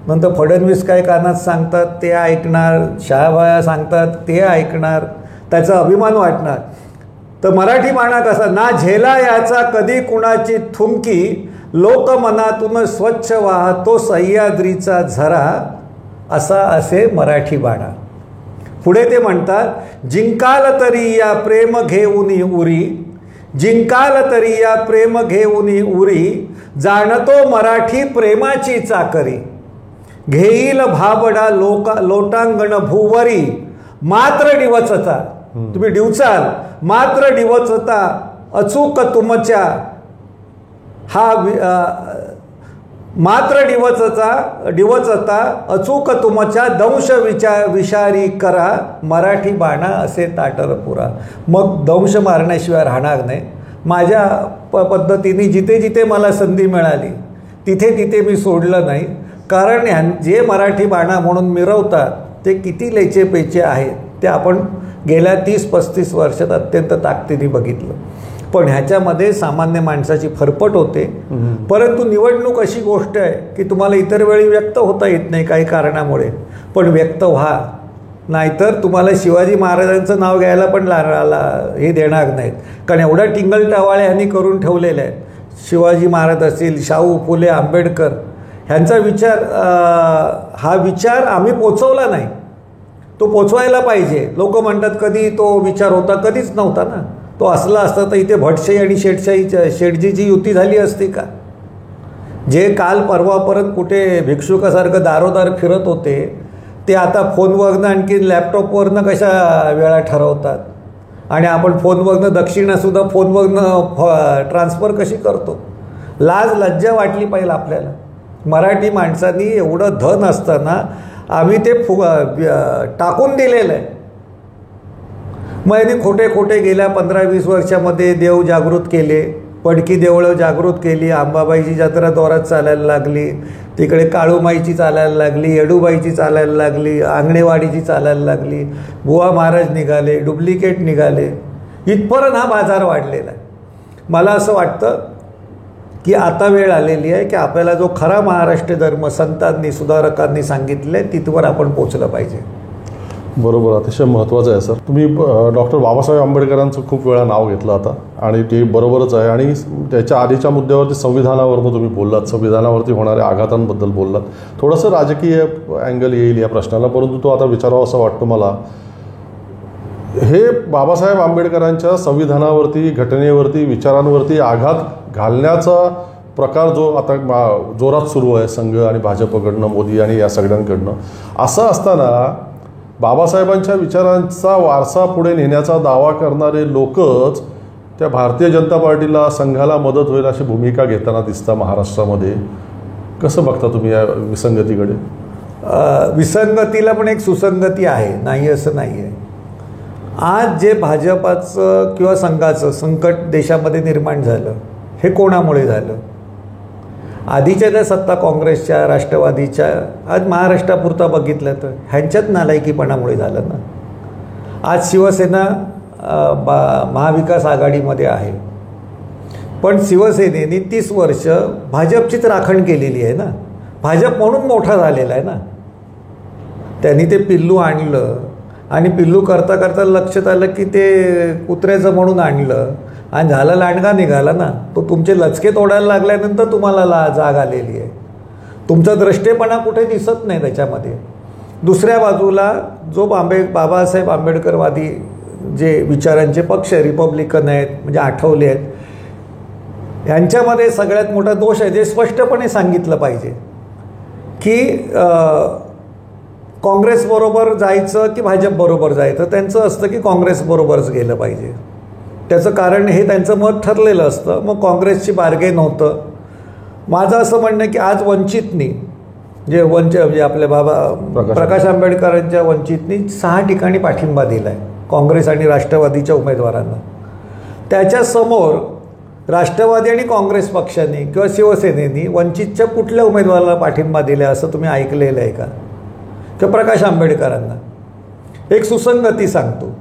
नंतर फडणवीस काय कानात सांगतात ते ऐकणार, शहाभाया सांगतात ते ऐकणार, त्याचा अभिमान वाटणार. तर मराठी बाणा कसा, ना झेला याचा कधी कुणाची थुंकी, लोकमनातून स्वच्छ वाहतो सह्याद्रीचा झरा, असा असे मराठी बाणा. पुढे ते म्हणतात, जिंकाल तरी या प्रेम घेऊन उरी, जिंकाल तरी या प्रेम घेऊन उरी, जाणतो मराठी प्रेमाची चाकरी. घेईल भाबडा लोटांगण भुवरी, मात्र डिवचता. तुम्ही डिवचाल, मात्र डिवचता अचूक तुमच्या मात्र डिवचता अचूक तुमच्या दंश विचारी करा, मराठी बाणा असे ताटर पुरा. मग दंश मारण्याशिवाय राहणार नाही. माझ्या पद्धतीने जिथे जिथे मला संधी मिळाली तिथे तिथे मी सोडलं नाही. कारण जे मराठी बाणा म्हणून मिरवतात ते किती लेचे पेचे आहेत ते आपण गेल्या 30-35 वर्षात अत्यंत ताकदीने बघितलं. पण ह्याच्यामध्ये सामान्य माणसाची फरफट होते. परंतु निवडणूक अशी गोष्ट आहे की तुम्हाला इतर वेळी व्यक्त होता येत नाही काही कारणामुळे, पण व्यक्त व्हा, नाहीतर तुम्हाला शिवाजी महाराजांचं नाव घ्यायला पण हे देणार नाहीत. कारण एवढा टिंगलटावाळ्या ह्यांनी करून ठेवलेल्या आहेत. शिवाजी महाराज असतील, शाहू फुले, आंबेडकर, ह्यांचा विचार, हा विचार आम्ही पोचवला नाही, तो पोचवायला पाहिजे. लोक म्हणतात कधी तो विचार होता, कधीच नव्हता ना. तो असला असता तर इथे भटशाही आणि शेठजीची युती झाली असती का? जे काल परवापर्यंत कुठे भिक्षुकासारखं दारोदार फिरत होते ते आता फोनवरनं आणखी लॅपटॉपवरनं कशा वेळा ठरवतात. आणि आपण फोनवरनं दक्षिणासुद्धा फोनवरनं ट्रान्सफर कशी करतो. लाज लज्जा वाटली पाहिजे आपल्याला. मराठी माणसांनी एवढं धन असताना आम्ही ते टाकून दिलेलं आहे. मग यांनी खोटे खोटे गेल्या 15-20 वर्षामध्ये देव जागृत केले, पडकी देवळं जागृत केली, अंबाबाईची जत्रा जोरात चालायला लागली, तिकडे काळूमाईची चालायला लागली, येडूबाईची चालायला लागली, आंगणेवाडीची चालायला लागली, बुवा महाराज निघाले, डुप्लिकेट निघाले, इथपर्यंत हा बाजार वाढलेला आहे. मला असं वाटतं की आता वेळ आलेली आहे की आपल्याला जो खरा महाराष्ट्र धर्म संतांनी सुधारकांनी सांगितले तिथवर आपण पोचलं पाहिजे. बरोबर, अतिशय महत्त्वाचं आहे सर. तुम्ही डॉक्टर बाबासाहेब आंबेडकरांचं खूप वेळा नाव घेतलं आता आणि ते बरोबरच आहे. आणि त्याच्या आधीच्या मुद्द्यावरती संविधानावरनं तुम्ही बोललात, संविधानावरती होणाऱ्या आघातांबद्दल बोललात. थोडंसं राजकीय अँगल येईल या प्रश्नाला, परंतु तो आता विचारावा असं वाटतं मला. हे बाबासाहेब आंबेडकरांच्या संविधानावरती, घटनेवरती, विचारांवरती आघात घालण्याचा प्रकार जो आता जोरात सुरू आहे संघ आणि भाजपकडनं, मोदी आणि या सगळ्यांकडनं, असं असताना बाबासाहेबांच्या विचारांचा वारसा पुढे नेण्याचा दावा करणारे लोकच त्या भारतीय जनता पार्टीला, संघाला मदत होईल अशी भूमिका घेताना दिसता महाराष्ट्रामध्ये. कसं बघता तुम्ही या विसंगतीकडे? विसंगतीला पण एक सुसंगती आहे, नाही असं नाही आहे. आज जे भाजपाचं किंवा संघाचं संकट देशामध्ये निर्माण झालं हे कोणामुळे झालं? आधीच्या ज्या सत्ता काँग्रेसच्या, राष्ट्रवादीच्या, आज महाराष्ट्रापुरता बघितलं तर ह्यांच्यात नालायकीपणामुळे झालं ना. आज शिवसेना महाविकास आघाडीमध्ये आहे, पण शिवसेनेने 30 वर्ष भाजपचीच राखण केलेली आहे ना. भाजप म्हणून मोठा झालेला आहे ना. त्यांनी ते पिल्लू आणलं आणि पिल्लू करता करता लक्षात आलं की ते कुत्र्याचं म्हणून आणलं आणि झाला लांडगा निघाला ना. तो तुमचे लचके तोडायला लागल्यानंतर तुम्हाला जाग आलेली आहे. तुमचा द्रष्टेपणा कुठे दिसत नाही त्याच्यामध्ये. दुसऱ्या बाजूला जो बाबासाहेब आंबेडकरवादी जे विचारांचे पक्ष रिपब्लिकन आहेत, म्हणजे आठवले आहेत, ह्यांच्यामध्ये सगळ्यात मोठा दोष आहे जे स्पष्टपणे सांगितलं पाहिजे की काँग्रेसबरोबर जायचं की भाजपबरोबर जायचं. त्यांचं असतं की काँग्रेसबरोबरच गेलं पाहिजे. त्याचं कारण हे त्यांचं मत ठरलेलं असतं. मग काँग्रेसची बार्गेन होतं. माझं असं म्हणणं की आज वंचितनी म्हणजे आपल्या प्रकाश आंबेडकरांच्या वंचितनी 6 ठिकाणी पाठिंबा दिला आहे काँग्रेस आणि राष्ट्रवादीच्या उमेदवारांना. त्याच्यासमोर राष्ट्रवादी आणि काँग्रेस पक्षांनी किंवा शिवसेनेनी वंचितच्या कुठल्या उमेदवाराला पाठिंबा दिला असं तुम्ही ऐकलेलं आहे का? किंवा प्रकाश आंबेडकरांना. एक सुसंगती सांगतो,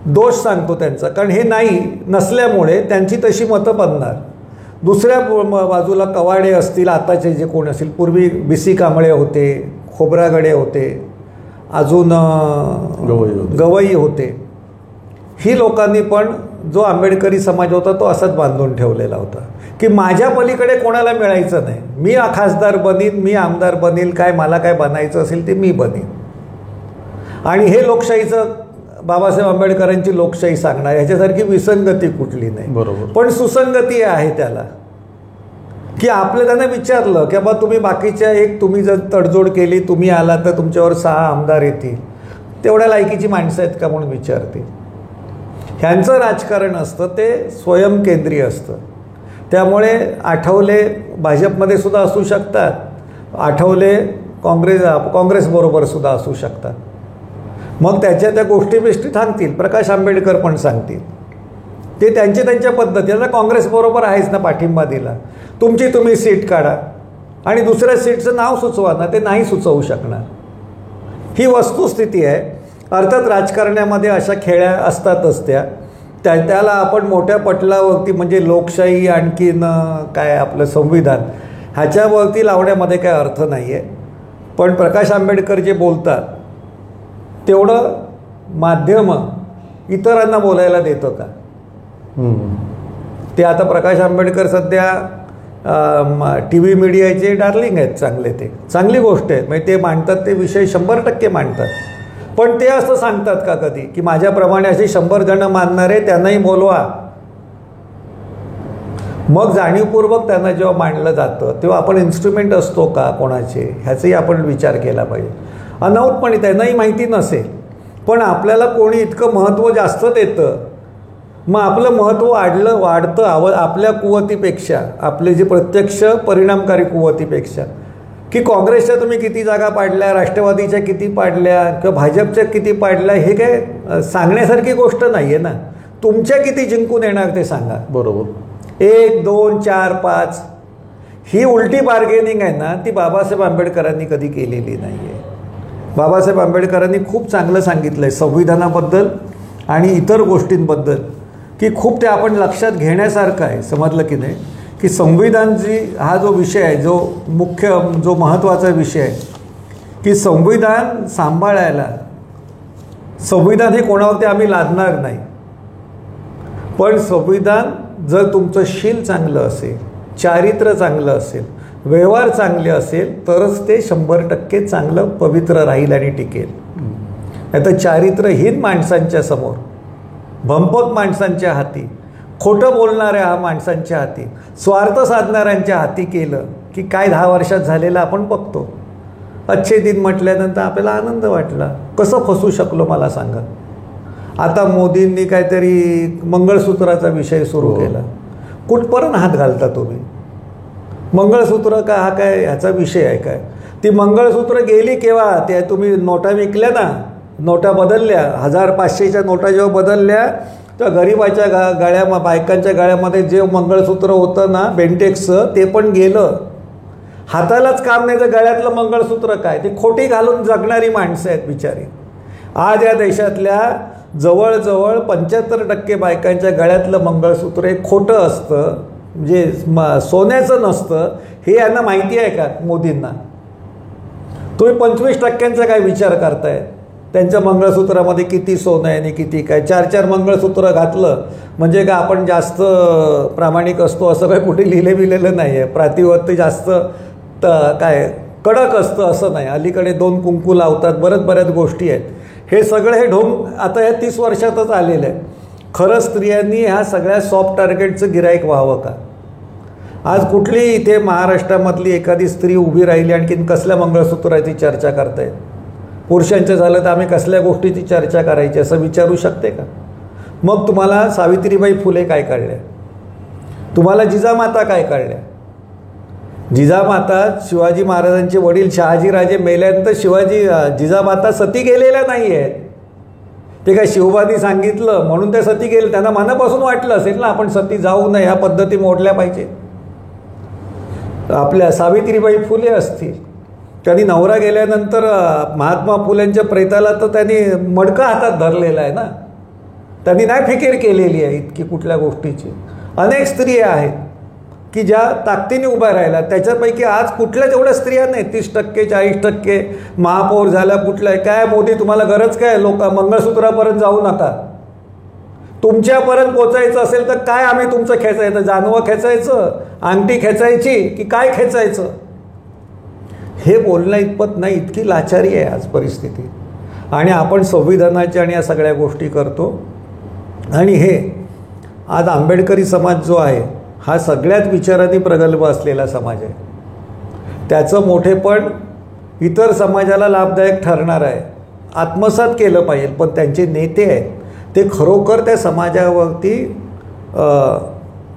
दोष सांगतो त्यांचा, कारण हे नाही नसल्यामुळे त्यांची तशी मतं बनणार. दुसऱ्या बाजूला कवाडे असतील, आताचे जे कोण असतील, पूर्वी BC कांबळे होते, खोब्रागडे होते, अजून गवई होते. ही लोकांनी पण जो आंबेडकरी समाज होता तो असाच बांधून ठेवलेला होता की माझ्या पलीकडे कोणाला मिळायचं नाही. मी खासदार बनीन, मी आमदार बनील, काय मला काय बनायचं असेल ते मी बनीन. आणि हे लोकशाहीचं बाबासाहेब आंबेडकरांची लोकशाही सांगणार. ह्याच्यासारखी विसंगती कुठली नाही. बरोबर. पण सुसंगती आहे त्याला की आपलं त्यांना विचारलं की बाबा तुम्ही बाकीच्या तुम्ही जर तडजोड केली, तुम्ही आला तर तुमच्यावर 6 आमदार येतील, तेवढ्या लायकीची माणसं आहेत का म्हणून विचारते. ह्यांचं राजकारण असतं ते स्वयंकेंद्रीय असतं. त्यामुळे आठवले भाजपमध्ये सुद्धा असू शकतात, आठवले काँग्रेसबरोबर सुद्धा असू शकतात. मग त्या गोष्टी बिष्टी सांगतील, प्रकाश आंबेडकर पण सांगतील, ते त्यांच्या पद्धतीनं काँग्रेसबरोबर आहेच ना पाठिंबा दिला. तुम्ही सीट काढा आणि दुसऱ्या सीटचं नाव सुचवा ना, ते नाही सुचवू शकणार. ही वस्तुस्थिती आहे. अर्थात राजकारणामध्ये अशा खेळ्या असतातच त्याला आपण मोठ्या पटलावरती म्हणजे लोकशाही आणखीन काय आपलं संविधान ह्याच्यावरती लावण्यामध्ये काय अर्थ नाही आहे. पण प्रकाश आंबेडकर जे बोलतात तेवढं माध्यम इतरांना बोलायला देतं का? ते आता प्रकाश आंबेडकर सध्या TV मीडियाचे डार्लिंग आहेत. ते चांगली गोष्ट आहे. म्हणजे ते मांडतात ते विषय 100% मांडतात. पण ते असं सांगतात का कधी की माझ्याप्रमाणे असे 100 जण मानणारे त्यांनाही बोलवा? मग जाणीवपूर्वक त्यांना जेव्हा मांडलं जातं तेव्हा आपण इन्स्ट्रुमेंट असतो का कोणाचे, ह्याचाही आपण विचार केला पाहिजे. अनाऊतपणे त्यांनाही माहिती नसेल पण आपल्याला कोणी इतकं महत्त्व जास्त देतं, मग आपलं महत्त्व वाढतं आपल्या कुवतीपेक्षा, आपले जे प्रत्यक्ष परिणामकारी कुवतीपेक्षा. की काँग्रेसच्या तुम्ही किती जागा पाडल्या, राष्ट्रवादीच्या किती पाडल्या किंवा भाजपच्या किती पाडल्या, हे काय सांगण्यासारखी गोष्ट नाही आहे ना. तुमच्या किती जिंकून येणार ते सांगा. बरोबर. 1, 2, 4, 5 ही उलटी बार्गेनिंग आहे ना, ती बाबासाहेब आंबेडकरांनी कधी केलेली नाही आहे. बाबासाहेब आंबेडकरांनी खूप चांगलं सांगितलं आहे संविधानाबद्दल आणि इतर गोष्टींबद्दल की खूप ते आपण लक्षात घेण्यासारखं आहे. समजलं की नाही की संविधानची हा जो विषय आहे, जो महत्त्वाचा विषय आहे की संविधान सांभाळायला, संविधान हे कोणावरती आम्ही लादणार नाही, पण संविधान जर तुमचं शील चांगलं असेल, चारित्र्य चांगलं असेल, व्यवहार चांगले असेल तरच ते 100% चांगलं पवित्र राहील आणि टिकेल. नाही तर चारित्र्यहीन माणसांच्या समोर, भंपक माणसांच्या हाती, खोटं बोलणाऱ्या माणसांच्या हाती, स्वार्थ साधणाऱ्यांच्या हाती केलं की काय 10 वर्षात झालेलं आपण बघतो. अच्छे दिन म्हटल्यानंतर आपल्याला आनंद वाटला. कसं फसू शकलो मला सांगा. आता मोदींनी काहीतरी मंगळसूत्राचा विषय सुरू केला. कुठपर्यंत हात घालता तुम्ही? मंगळसूत्र का हा काय ह्याचा विषय आहे काय? ती मंगळसूत्र गेली केव्हा? ते तुम्ही नोटा विकल्या ना, नोटा बदलल्या, 1000-500च्या नोटा जेव्हा बदलल्या तर गरिबाच्या बायकांच्या गळ्यामध्ये जे मंगळसूत्र होतं ना बेंटेक्सचं ते पण गेलं. हातालाच काम नाही तर गळ्यातलं मंगळसूत्र काय? ते खोटी घालून जगणारी माणसं आहेत बिचारी. आज या देशातल्या जवळजवळ 75% बायकांच्या गळ्यातलं मंगळसूत्र हे खोटं असतं, म्हणजे सोन्याचं नसतं. हे यांना माहिती आहे का मोदींना? तुम्ही 25% काय विचार करताय? त्यांच्या मंगळसूत्रामध्ये किती सोनं आहे आणि किती काय, 4-4 मंगळसूत्र घातलं म्हणजे का आपण जास्त प्रामाणिक असतो असं काही कुठे लिहिलेलं नाही आहे. प्रातिपत्य जास्त काय कडक असतं असं नाही. अलीकडे 2 कुंकू लावतात, बऱ्याच गोष्टी आहेत. हे सगळं हे ढोंग आता या 30 वर्षातच आलेलं आहे. खरं स्त्रियांनी ह्या सगळ्या सॉफ्ट टार्गेटचं गिराईक व्हावं का? आज कुठली इथे महाराष्ट्रामधली एखादी स्त्री उभी राहिली आणखीन कसल्या मंगळसूत्राची चर्चा करतायत? पुरुषांचं झालं तर आम्ही कसल्या गोष्टीची चर्चा करायची असं विचारू शकते का? मग तुम्हाला सावित्रीबाई फुले काय कळल्या? तुम्हाला जिजामाता काय कळल्या? जिजामाता शिवाजी महाराजांचे वडील शहाजीराजे मेल्यानंतर जिजामाता सती गेलेल्या नाही आहेत. ते काय शिवबानी सांगितलं म्हणून ते सती गेले? त्यांना मनापासून वाटलं असेल ना आपण सती जाऊ नये, ह्या पद्धती मोडल्या पाहिजे. आपल्या सावित्रीबाई फुले असतील, त्यांनी नवरा गेल्यानंतर महात्मा फुलेंच्या प्रेताला तर त्यांनी मडकं हातात धरलेला आहे ना, त्यांनी नाही फिकीर केलेली आहे इतकी कुठल्या गोष्टीची. अनेक स्त्रिया आहेत की ज्या ताकदीने उभ्या राहिल्या. त्याच्यापैकी आज कुठल्या जेवढ्या स्त्रिया नाही, 30%, 40% महापौर झाल्या कुठल्या. काय मोदी तुम्हाला गरज काय? लोक मंगळसूत्रापर्यंत जाऊ नका. तुमच्यापर्यंत पोचायचं असेल तर काय आम्ही तुमचं खेचायचं? जानवं खेचायचं, अंगठी खेचायची की काय खेचायचं? हे बोलणं इतपत नाही, इतकी लाचारी आहे आज परिस्थिती. आणि आपण संविधानाच्या आणि या सगळ्या गोष्टी करतो. आणि हे आज आंबेडकरी समाज जो आहे हा सगळ्यात विचारांनी प्रगल्भ असलेला समाज आहे. त्याचं मोठेपण इतर समाजाला लाभदायक ठरणार आहे, आत्मसात केलं पाहिजे. पण त्यांचे नेते आहेत ते खरोखर त्या समाजावरती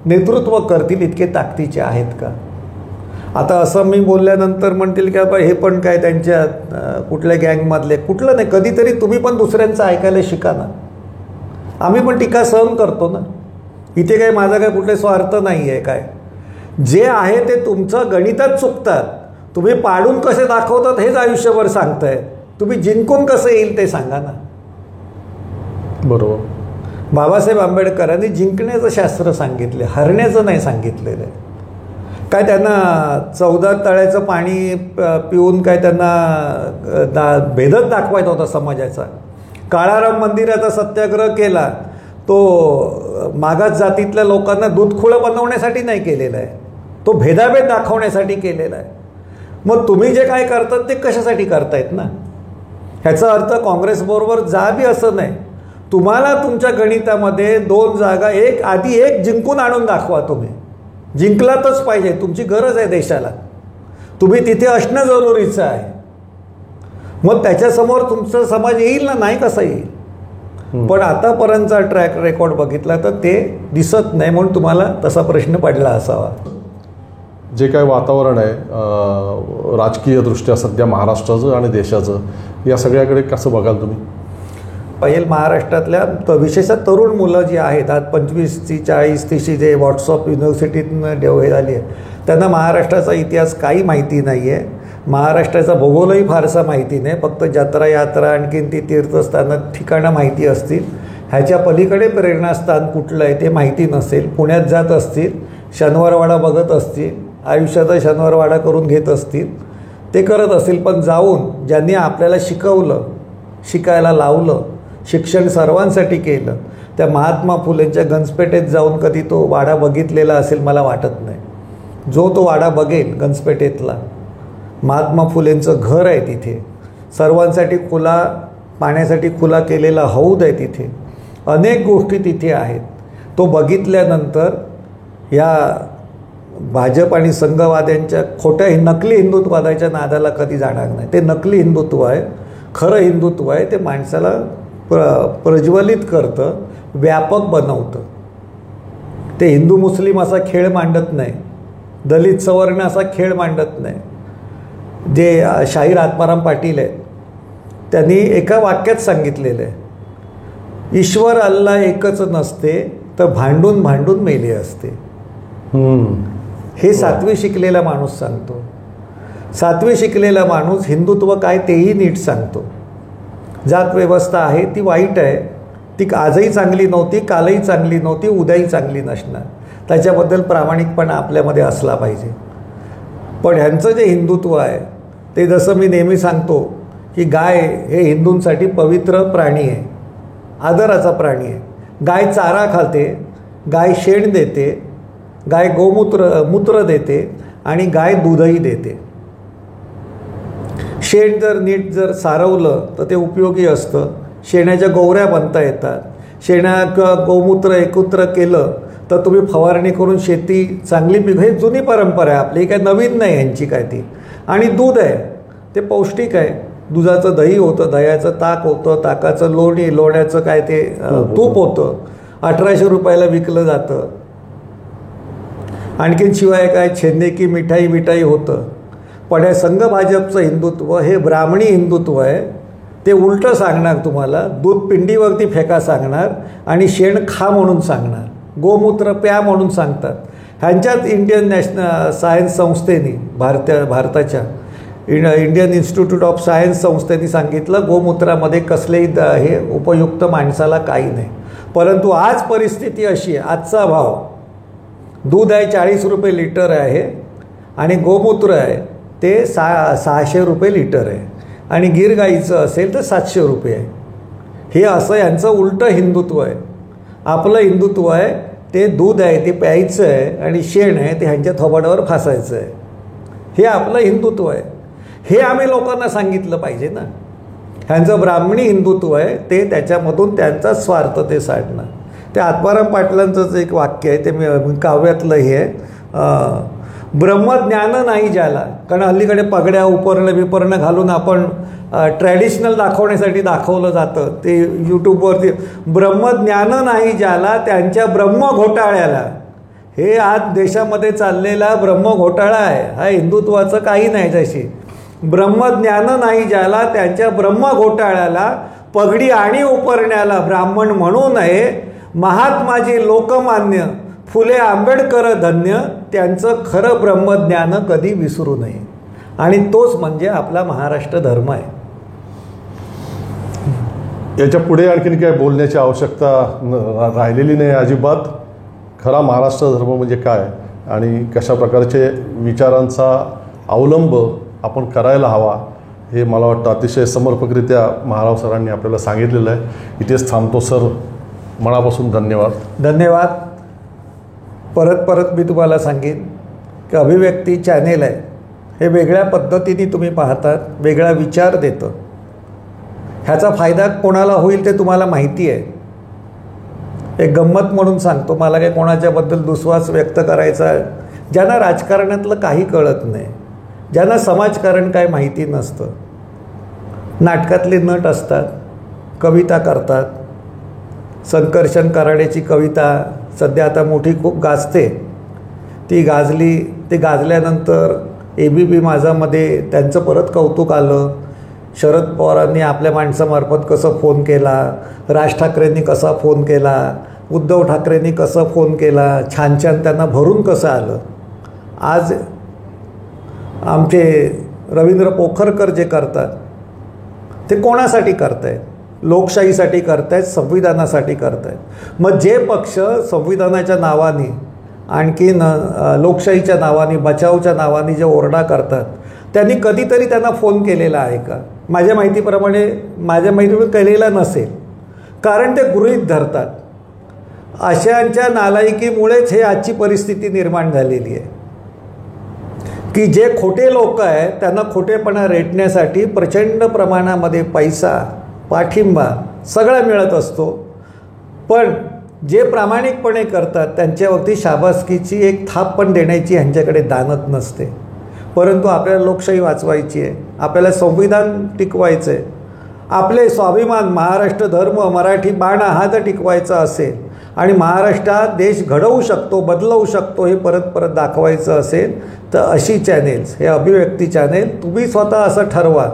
नेतृत्व करतील इतके ताकदीचे आहेत का? आता असं मी बोलल्यानंतर म्हणतील की हे पण काय त्यांच्या कुठल्या गँगमधले, कुठलं नाही. कधीतरी तुम्ही पण दुसऱ्यांचं ऐकायला शिका ना. आम्ही पण टीका सहन करतो ना. इथे काय माझा काय कुठले स्वार्थ नाही आहे काय. जे आहे ते तुमचं गणितात चुकतात. तुम्ही पाडून कसे दाखवतात हेच आयुष्यभर सांगताय. तुम्ही जिंकून कसं येईल ते सांगा ना. बरोबर. बाबासाहेब आंबेडकरांनी जिंकण्याचं शास्त्र सांगितले, हरण्याचं नाही सांगितलेलं आहे. काय त्यांना 14 तळ्याचं पाणी पिऊन काय त्यांना भेदच दाखवायचा होता समाजाचा. काळाराम मंदिराचा सत्याग्रह केला तो मागास जातीतल्या लोकांना दूधखुळं बनवण्यासाठी नाही केलेला आहे, तो भेदाभेद दाखवण्यासाठी केलेला आहे. मग तुम्ही जे काय करतात ते कशासाठी करतायत ना? ह्याचा अर्थ काँग्रेसबरोबर जा बी असं नाही. तुम्हाला तुमच्या गणितामध्ये 2 जागा आधी एक जिंकून आणून दाखवा. तुम्ही जिंकलातच पाहिजे, तुमची गरज आहे देशाला. तुम्ही तिथे असणं जरुरीचं आहे. मग त्याच्यासमोर तुमचा समाज येईल ना? नाही कसा येईल? पण आतापर्यंतचा ट्रॅक रेकॉर्ड बघितला तर ते दिसत नाही, म्हणून तुम्हाला तसा प्रश्न पडला असावा. जे काय वातावरण आहे राजकीयदृष्ट्या सध्या महाराष्ट्राचं आणि देशाचं, या सगळ्याकडे कसं बघाल तुम्ही? पहिले महाराष्ट्रातल्या विशेषतः तरुण मुलं जी आहेत आज 25-40 जे व्हॉट्सअप युनिव्हर्सिटीतनं हे झाली आहे, त्यांना महाराष्ट्राचा इतिहास काही माहिती नाही आहे. महाराष्ट्राचा भूगोलही फारसा माहिती नाही. फक्त जत्रा यात्रा आणखीन ती तीर्थस्थानं ठिकाणं माहिती असतील. ह्याच्या पलीकडे प्रेरणास्थान कुठलं आहे ते माहिती नसेल. पुण्यात जात असतील, शनिवारवाडा बघत असतील, आयुष्याचा शनिवारवाडा करून घेत असतील, ते करत असतील. पण जाऊन ज्यांनी आपल्याला शिकवलं, शिकायला लावलं, शिक्षण सर्वांसाठी केलं, त्या महात्मा फुलेंच्या गंजपेठेत जाऊन कधी तो वाडा बघितलेला असेल मला वाटत नाही. जो तो वाडा बघेल गंजपेठेतला, महात्मा फुलेंचं घर आहे तिथे, सर्वांसाठी खुला, पाण्यासाठी खुला केलेला हौद आहे तिथे, अनेक गोष्टी तिथे आहेत. तो बघितल्यानंतर या भाजप आणि संघवाद्यांच्या खोट्या नकली हिंदुत्ववादाच्या नादाला कधी जाणार नाही. ते नकली हिंदुत्व आहे. खरं हिंदुत्व आहे ते माणसाला प्रज्वलित करतं, व्यापक बनवतं. ते हिंदू मुस्लिम असा खेळ मांडत नाही, दलित सवर्ण असा खेळ मांडत नाही. जे शाहीर आत्माराम पाटील आहेत त्यांनी एका वाक्यात सांगितलेलं आहे, ईश्वर अल्लाह एकच नसते तर भांडून भांडून मेले असते. हे 7वी शिकलेला माणूस सांगतो. 7वी शिकलेला माणूस हिंदुत्व काय तेही नीट सांगतो. जात व्यवस्था आहे ती वाईट आहे, ती आजही चांगली नव्हती, कालही चांगली नव्हती, उद्याही चांगली नसणार. त्याच्याबद्दल प्रामाणिकपणा आपल्यामध्ये असला पाहिजे. पण ह्यांचं जे हिंदुत्व आहे ते जसं मी नेहमी सांगतो की गाय हे हिंदूंसाठी पवित्र प्राणी आहे, आदराचा प्राणी आहे. गाय चारा खाते, गाय शेण देते, गाय मूत्र देते आणि गाय दूधही देते. शेण जर नीट जर सारवलं तर ते उपयोगी असतं. शेणाच्या गोवऱ्या बनता येतात. किंवा गोमूत्र एकत्र केलं तर तुम्ही फवारणी करून शेती चांगली हे जुनी परंपरा आहे आपली, काय नवीन नाही यांची काय ती. आणि दूध आहे ते पौष्टिक आहे. दुधाचं दही होतं, दह्याचं ताक होतं, ताकाचं लोण्याचं काय ते तूप होतं. 1800 रुपयाला विकलं जातं. आणखीन शिवाय काय छेन्ने मिठाई होतं. पण हे संघ भाजपचं हिंदुत्व हे ब्राह्मणी हिंदुत्व आहे. ते उलटं सांगणार तुम्हाला. दूध पिंडीवरती फेका सांगणार आणि शेण खा म्हणून सांगणार, गोमूत्र प्या म्हणून सांगतात. ह्यांच्यात इंडियन नॅशनल सायन्स संस्थेने भारताच्या इंडियन इन्स्टिट्यूट ऑफ सायन्स संस्थेने सांगितलं गोमूत्रामध्ये कसलेही हे उपयुक्त माणसाला काही नाही. परंतु आज परिस्थिती अशी आहे, आजचा भाव दूध आहे 40 रुपये लिटर आहे आणि गोमूत्र आहे ते 600 रुपये लिटर आहे आणि गीर गाईचं असेल तर 700 रुपये आहे. हे असं यांचं उलटं हिंदुत्व आहे. आपलं हिंदुत्व आहे ते दूध आहे ते प्यायचं आहे आणि शेण आहे ते ह्यांच्या थोबाडावर फासायचं आहे. हे आपलं हिंदुत्व आहे. हे आम्ही लोकांना सांगितलं पाहिजे ना. ह्यांचं ब्राह्मणी हिंदुत्व आहे ते त्याच्यामधून त्यांचा स्वार्थ ते साधणं. ते आत्माराम पाटलांचंच एक वाक्य आहे, ते काव्यातलं हे आहे, ब्रह्मज्ञान नाही ज्याला. कारण हल्लीकडे पगड्या उपरणं घालून आपण ट्रॅडिशनल दाखवण्यासाठी दाखवलं जातं ते यूट्यूबवरती. ब्रह्मज्ञान नाही ज्याला त्यांच्या ब्रह्म घोटाळ्याला. हे आज देशामध्ये चाललेला ब्रह्म घोटाळा आहे. हा हिंदुत्वाचं काही नाही त्याशी. ब्रह्मज्ञान नाही ज्याला त्यांच्या ब्रह्म घोटाळ्याला पगडी आणि उपरण्याला ब्राह्मण म्हणू नये. महात्माजी लोकमान्य फुले आंबेडकर धन्य, त्यांचं खरं ब्रह्मज्ञान कधी विसरू नये. आणि तोच म्हणजे आपला महाराष्ट्र धर्म आहे. याच्या पुढे आणखीन काय बोलण्याची आवश्यकता राहिलेली नाही अजिबात. खरा महाराष्ट्र धर्म म्हणजे काय आणि कशा प्रकारचे विचारांचा अवलंब आपण करायला हवा हे मला वाटतं अतिशय समर्पकरित्या महाराव सरांनी आपल्याला सांगितलेलं आहे. इथेच थांबतो सर. मनापासून धन्यवाद. धन्यवाद. परत मी तुम्हाला सांगेन की अभिव्यक्ती चॅनेल आहे हे वेगळ्या पद्धतीने तुम्ही पाहतात, वेगळा विचार देतं. ह्याचा फायदा कोणाला होईल ते तुम्हाला माहिती आहे. एक गंमत म्हणून सांगतो, मला काही कोणाच्याबद्दल दुस्वास व्यक्त करायचा. ज्यांना राजकारणातलं काही कळत नाही, ज्यांना समाजकारण काय माहिती नसतं, नाटकातले नट असतात, कविता करतात. संकर्षण कराड्याची कविता सध्या आता मोठी खूप गाजते. ती गाजल्यानंतर ABP माझामध्ये त्यांचं परत कौतुक आलं. शरद पवारांनी आपल्या माणसामार्फत कसं फोन केला, राज ठाकरेंनी कसा फोन केला, उद्धव ठाकरेंनी कसं फोन केला, छान त्यांना भरून कसं आलं. आज आमचे रवींद्र पोखरकर जे करतात ते कोणासाठी करतायत? लोकशाहीसाठी करतायत, संविधानासाठी करतायत. मग जे पक्ष संविधानाच्या नावाने आणखीन लोकशाहीच्या नावाने बचावच्या नावाने जे ओरडा करतात त्यांनी कधीतरी त्यांना फोन केलेला आहे का? माझ्या माहितीप्रमाणे केलेला नसेल. कारण ते गृहीत धरतात. अशांच्या नालायकीमुळेच हे आजची परिस्थिती निर्माण झालेली आहे की जे खोटे लोक आहेत त्यांना खोटेपणा रेटण्यासाठी प्रचंड प्रमाणामध्ये पैसा, पाठिंबा सगळा मिळत असतो. पण जे प्रामाणिकपणे करतात त्यांच्यावरती शाबासकीची एक थाप पण देण्याची ह्यांच्याकडे दानत नसते. परंतु आपल्याला लोकशाही वाचवायची आहे, आपल्याला संविधान टिकवायचं आहे, आपले स्वाभिमान महाराष्ट्र धर्म मराठी बाणा हा जर टिकवायचा असेल आणि महाराष्ट्रात देश घडवू शकतो, बदलवू शकतो हे परत दाखवायचं असेल तर अशी चॅनेल्स, हे अभिव्यक्ती चॅनेल तुम्ही स्वतः असं ठरवा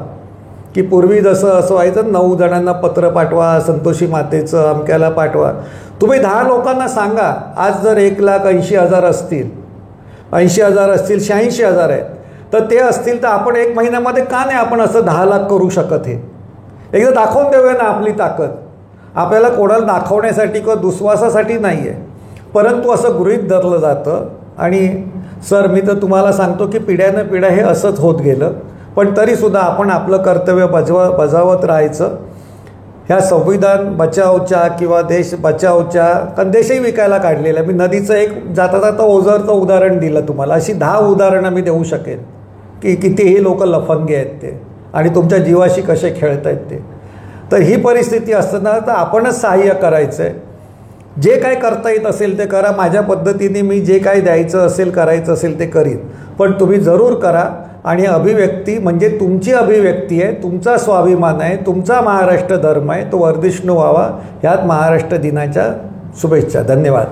की पूर्वी जसं असं व्हायचं 9 जणांना पत्र पाठवा, संतोषी मातेचं अमक्याला पाठवा. तुम्ही 10 लोकांना सांगा. आज जर 1,80,000 असतील, 80,000 असतील, 86,000 आहेत तर ते असतील तर आपण 1 महिन्यामध्ये का नाही आपण असं 10 लाख करू शकत? हे एकदा दाखवून देऊया ना आपली ताकद. आपल्याला कोणाला दाखवण्यासाठी किंवा दुस्वासासाठी नाही आहे. परंतु असं गृहीत धरलं जातं. आणि सर मी तर तुम्हाला सांगतो की पिढ्यानं पिढ्या हे असंच होत गेलं. पण तरीसुद्धा आपण आपलं कर्तव्य बजावत राहायचं. ह्या संविधान बचावच्या किंवा देश बचावच्या, कारण देशही विकायला काढलेला आहे. मी नदीचं एक जाता जाता ओझरचं उदाहरण दिलं तुम्हाला. अशी 10 उदाहरणं मी देऊ शकेन की कितीही लोक लफंगे आहेत ते आणि तुमच्या जीवाशी कसे खेळत आहेत ते. तर ही परिस्थिती असताना तर आपणच सहाय्य करायचं आहे. जे काय करता येत असेल ते करा. माझ्या पद्धतीने मी जे काय द्यायचं असेल, करायचं असेल ते करीन. पण तुम्ही जरूर करा. आणि अभिव्यक्ती म्हणजे तुमची अभिव्यक्ती आहे, तुमचा स्वाभिमान आहे, तुमचा महाराष्ट्र धर्म आहे, तो वर्धिष्णू व्हावा. ह्यात महाराष्ट्र दिनाच्या शुभेच्छा. धन्यवाद.